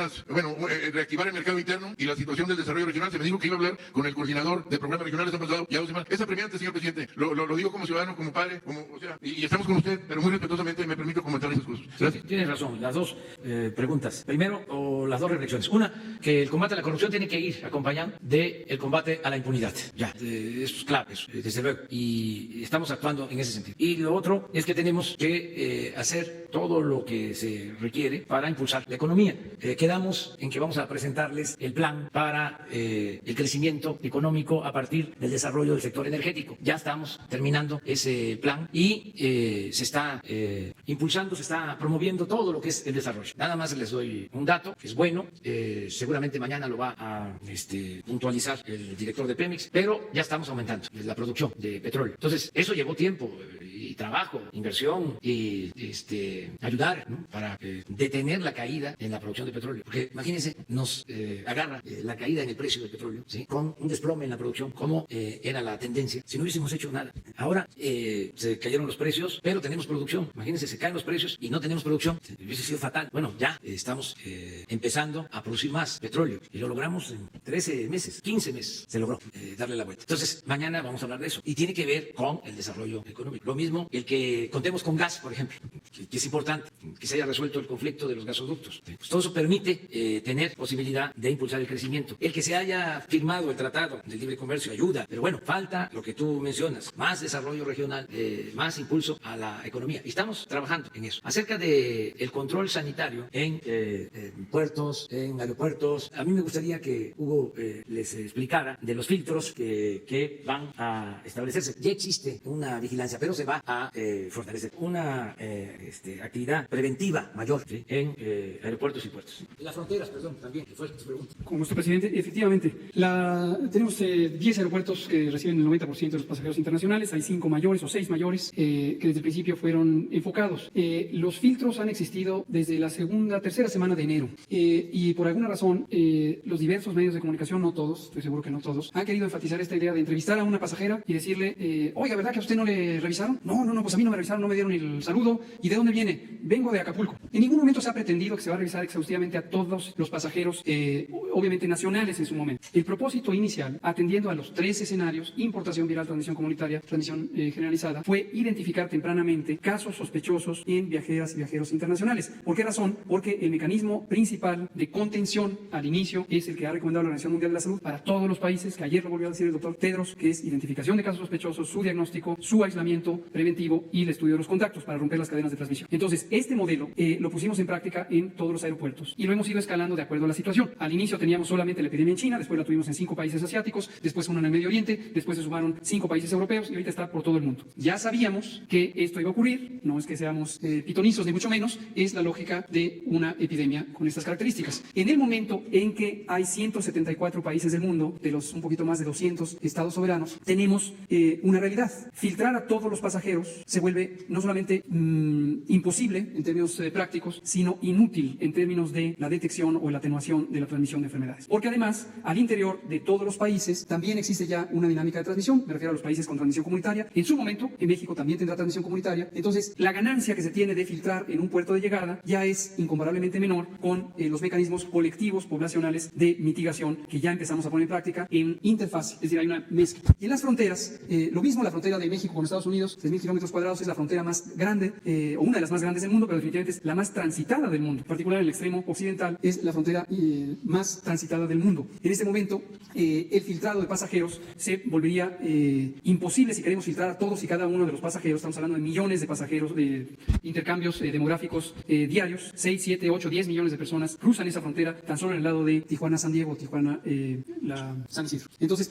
reactivar el mercado interno y la situación del desarrollo regional. Se me dijo que iba a hablar con el coordinador de programas regionales, han pasado ya 2 semanas. Es apremiante, señor presidente. Lo digo como ciudadano, como padre, y estamos con usted, pero muy respetuosamente me permito comentar esas cosas. Gracias. Tienes razón, las 2 preguntas. Primero, o las 2 reflexiones. Una, que el combate a la corrupción tiene que ir acompañado del combate a la impunidad. Ya, eso es clave, desde luego. Y estamos actuando en ese sentido. Y lo otro es que tenemos que hacer todo lo que se requiere para impulsar la economía. Quedamos en que vamos a presentarles el plan para el crecimiento económico a partir del desarrollo del sector energético. Ya estamos terminando ese plan y se está impulsando, se está promoviendo todo lo que es el desarrollo. Nada más les doy un dato que es bueno, seguramente mañana lo va a puntualizar el director de Pemex, pero ya estamos aumentando la producción de petróleo. Entonces, eso llevó tiempo y trabajo, inversión y ayudar, ¿no?, para detener la caída en la producción de petróleo. Porque imagínense, nos agarra la caída en el precio del petróleo, ¿sí?, con un desplome en la producción, como era la tendencia, si no hubiésemos hecho nada. Ahora se cayeron los precios, pero tenemos producción. Imagínense, se caen los precios y no tenemos producción. Hubiese sido fatal. Bueno, ya estamos empezando a producir más petróleo y lo logramos en 13 meses, 15 meses se logró darle la vuelta. Entonces, mañana vamos a hablar de eso y tiene que ver con el desarrollo económico. Lo mismo el que contemos con gas, por ejemplo, que es importante que se haya resuelto el conflicto de los gasoductos. Pues todo eso permite tener posibilidad de impulsar el crecimiento. El que se haya firmado el Tratado de Libre Comercio ayuda, pero bueno, falta lo que tú mencionas, más desarrollo regional, más impulso a la economía. Y estamos trabajando en eso. Acerca del control sanitario en puertos, en aeropuertos, a mí me gustaría que Hugo les explicara de los filtros que van a establecerse. Ya existe una vigilancia, pero se va a fortalecer una actividad preventiva mayor, ¿sí?, en aeropuertos y puertos. En las fronteras, perdón, también, que fue tu pregunta. Con gusto, presidente. Efectivamente, tenemos 10 aeropuertos que reciben el 90% de los pasajeros internacionales. Hay 5 mayores o 6 mayores que desde el principio fueron enfocados. Los filtros han existido desde la tercera semana de enero. Y por alguna razón, los diversos medios de comunicación, no todos, estoy seguro que no todos, han querido enfatizar esta idea de entrevistar a una pasajera y decirle, oiga, ¿verdad que a usted no le revisaron? No, pues a mí no me revisaron, no me dieron el saludo. ¿Y de dónde viene? Vengo de Acapulco. En ningún momento se ha pretendido que se va a revisar exhaustivamente a todos los pasajeros, obviamente nacionales en su momento. El propósito inicial, atendiendo a los 3 escenarios, importación viral, transmisión comunitaria, transmisión generalizada, fue identificar tempranamente casos sospechosos en viajeras y viajeros internacionales. ¿Por qué razón? Porque el mecanismo principal de contención al inicio es el que ha recomendado la Organización Mundial de la Salud para todos los países, que ayer lo volvió a decir el doctor Tedros, que es identificación de casos sospechosos, su diagnóstico, su aislamiento preventivo y el estudio de los contactos para romper las cadenas de transmisión. Entonces, este modelo lo pusimos en práctica en todos los aeropuertos y lo hemos ido escalando de acuerdo a la situación. Al inicio teníamos solamente la epidemia en China, después la tuvimos en 5 países asiáticos, después una en el Medio Oriente, después se sumaron 5 países europeos y ahorita está por todo el mundo. Ya sabíamos que esto iba a ocurrir, no es que seamos pitonizos ni mucho menos, es la lógica de una epidemia con estas características. En el momento en que hay 174 países del mundo, de los un poquito más de 200 estados soberanos, tenemos una realidad. Filtrar a todos los pasajeros se vuelve no solamente imposible en términos prácticos, sino inútil en términos de la detección o la atenuación de la transmisión de enfermedades. Porque además, al interior de todos los países también existe ya una dinámica de transmisión, me refiero a los países con transmisión comunitaria. En su momento, en México también tendrá transmisión comunitaria. Entonces, la ganancia que se tiene de filtrar en un puerto de llegada ya es incomparablemente menor con los mecanismos colectivos poblacionales de mitigación que ya empezamos a poner en práctica en interfaz, es decir, hay una mezcla. Y en las fronteras, lo mismo la frontera de México con Estados Unidos, 3.000 kilómetros cuadrados es la frontera más grande, o una de las más grandes del mundo, pero definitivamente es la más transitada del mundo. En particular, en el extremo occidental es la frontera más transitada del mundo. En este momento, el filtrado de pasajeros se volvería imposible si queremos filtrar a todos y cada uno de los pasajeros. Estamos hablando de millones de pasajeros, de intercambios demográficos diarios. 6, 7, 8, 10 millones de personas cruzan esa frontera tan solo en el lado de Tijuana-San Diego, Tijuana-San Isidro. Entonces,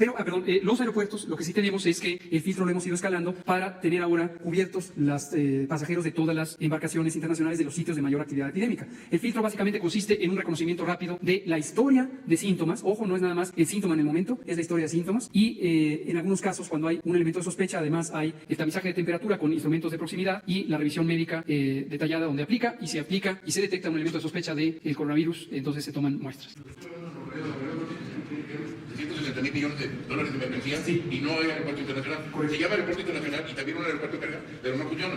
los aeropuertos, lo que sí tenemos es que el filtro lo hemos ido escalando para tener ahora cubiertos los pasajeros de todas las embarcaciones internacionales de los sitios de mayor actividad epidémica. El filtro básicamente consiste en un reconocimiento rápido de la historia de síntomas. Ojo, no es nada más el síntoma en el momento, es la historia de síntomas. Y en algunos casos, cuando hay un elemento de sospecha, además hay el tamizaje de temperatura con instrumentos de proximidad y la revisión médica detallada donde aplica y se detecta un elemento de sospecha del coronavirus, entonces se toman muestras. $160,000 millones de mercancías y no hay aeropuerto internacional. Se llama aeropuerto internacional y también un aeropuerto de carga, pero no funciona,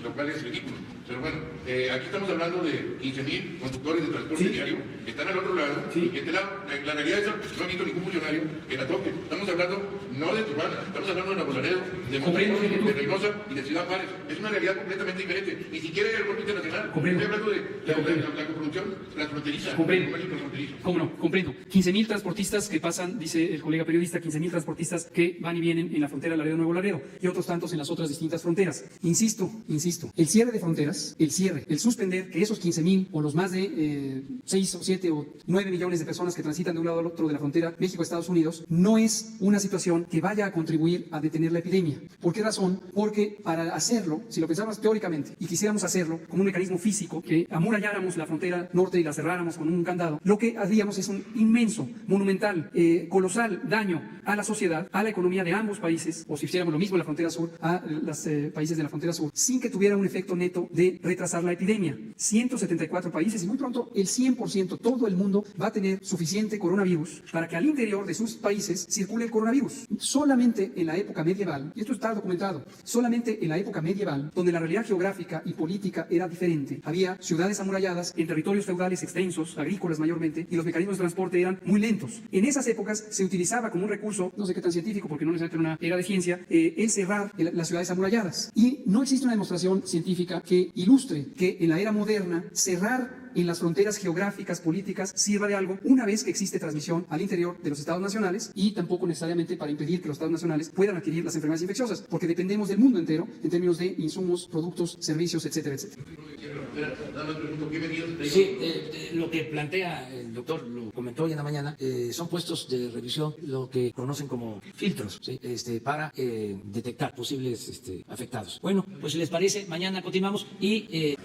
lo cual es ridículo. Pero bueno, aquí estamos hablando de 15,000 conductores de transporte diario que están al otro lado y de este lado. La realidad es que no ha visto ningún funcionario que la toque. Estamos hablando no de Tijuana, estamos hablando de Nuevo Laredo, de Monterrey, de Reynosa y de Ciudad Juárez. Es una realidad completamente diferente. Ni siquiera hay aeropuerto internacional. Estoy hablando de la coproducción transfronteriza. ¿Cómo no? Comprendo. 15,000 transportistas que pasan, dice el colega periodista, 15,000 transportistas que van y vienen en la frontera Laredo-Nuevo Laredo y otros tantos en las otras distintas fronteras. Insisto, el cierre de fronteras, el suspender que esos 15,000 o los más de 6 o 7 o 9 millones de personas que transitan de un lado al otro de la frontera México-Estados Unidos no es una situación que vaya a contribuir a detener la epidemia. ¿Por qué razón? Porque para hacerlo, si lo pensamos teóricamente y quisiéramos hacerlo como un mecanismo físico, que amuralláramos la frontera norte y la cerráramos con un candado, lo que haríamos es un inmenso, monumental, colosal daño a la sociedad, a la economía de ambos países, o si hiciéramos lo mismo en la frontera sur, a los países de la frontera sur, sin que tuviera un efecto neto de retrasar la epidemia. 174 países y muy pronto el 100%, todo el mundo va a tener suficiente coronavirus para que al interior de sus países circule el coronavirus. Solamente en la época medieval, y esto está documentado, solamente en la época medieval, donde la realidad geográfica y política era diferente, había ciudades amuralladas en territorios feudales extensos, agrícolas mayormente, y los mecanismos de transporte eran muy lentos. En esas épocas se utilizaba como un recurso, no sé qué tan científico, porque no necesariamente una era de ciencia, el cerrar las ciudades amuralladas. Y no existe una demostración científica que ilustre que en la era moderna cerrar en las fronteras geográficas, políticas, sirva de algo una vez que existe transmisión al interior de los estados nacionales y tampoco necesariamente para impedir que los estados nacionales puedan adquirir las enfermedades infecciosas, porque dependemos del mundo entero en términos de insumos, productos, servicios, etcétera, etcétera. Sí, lo que plantea el doctor, lo comentó hoy en la mañana, son puestos de revisión, lo que conocen como filtros, ¿sí? Para detectar posibles afectados. Bueno, pues si les parece, mañana continuamos y...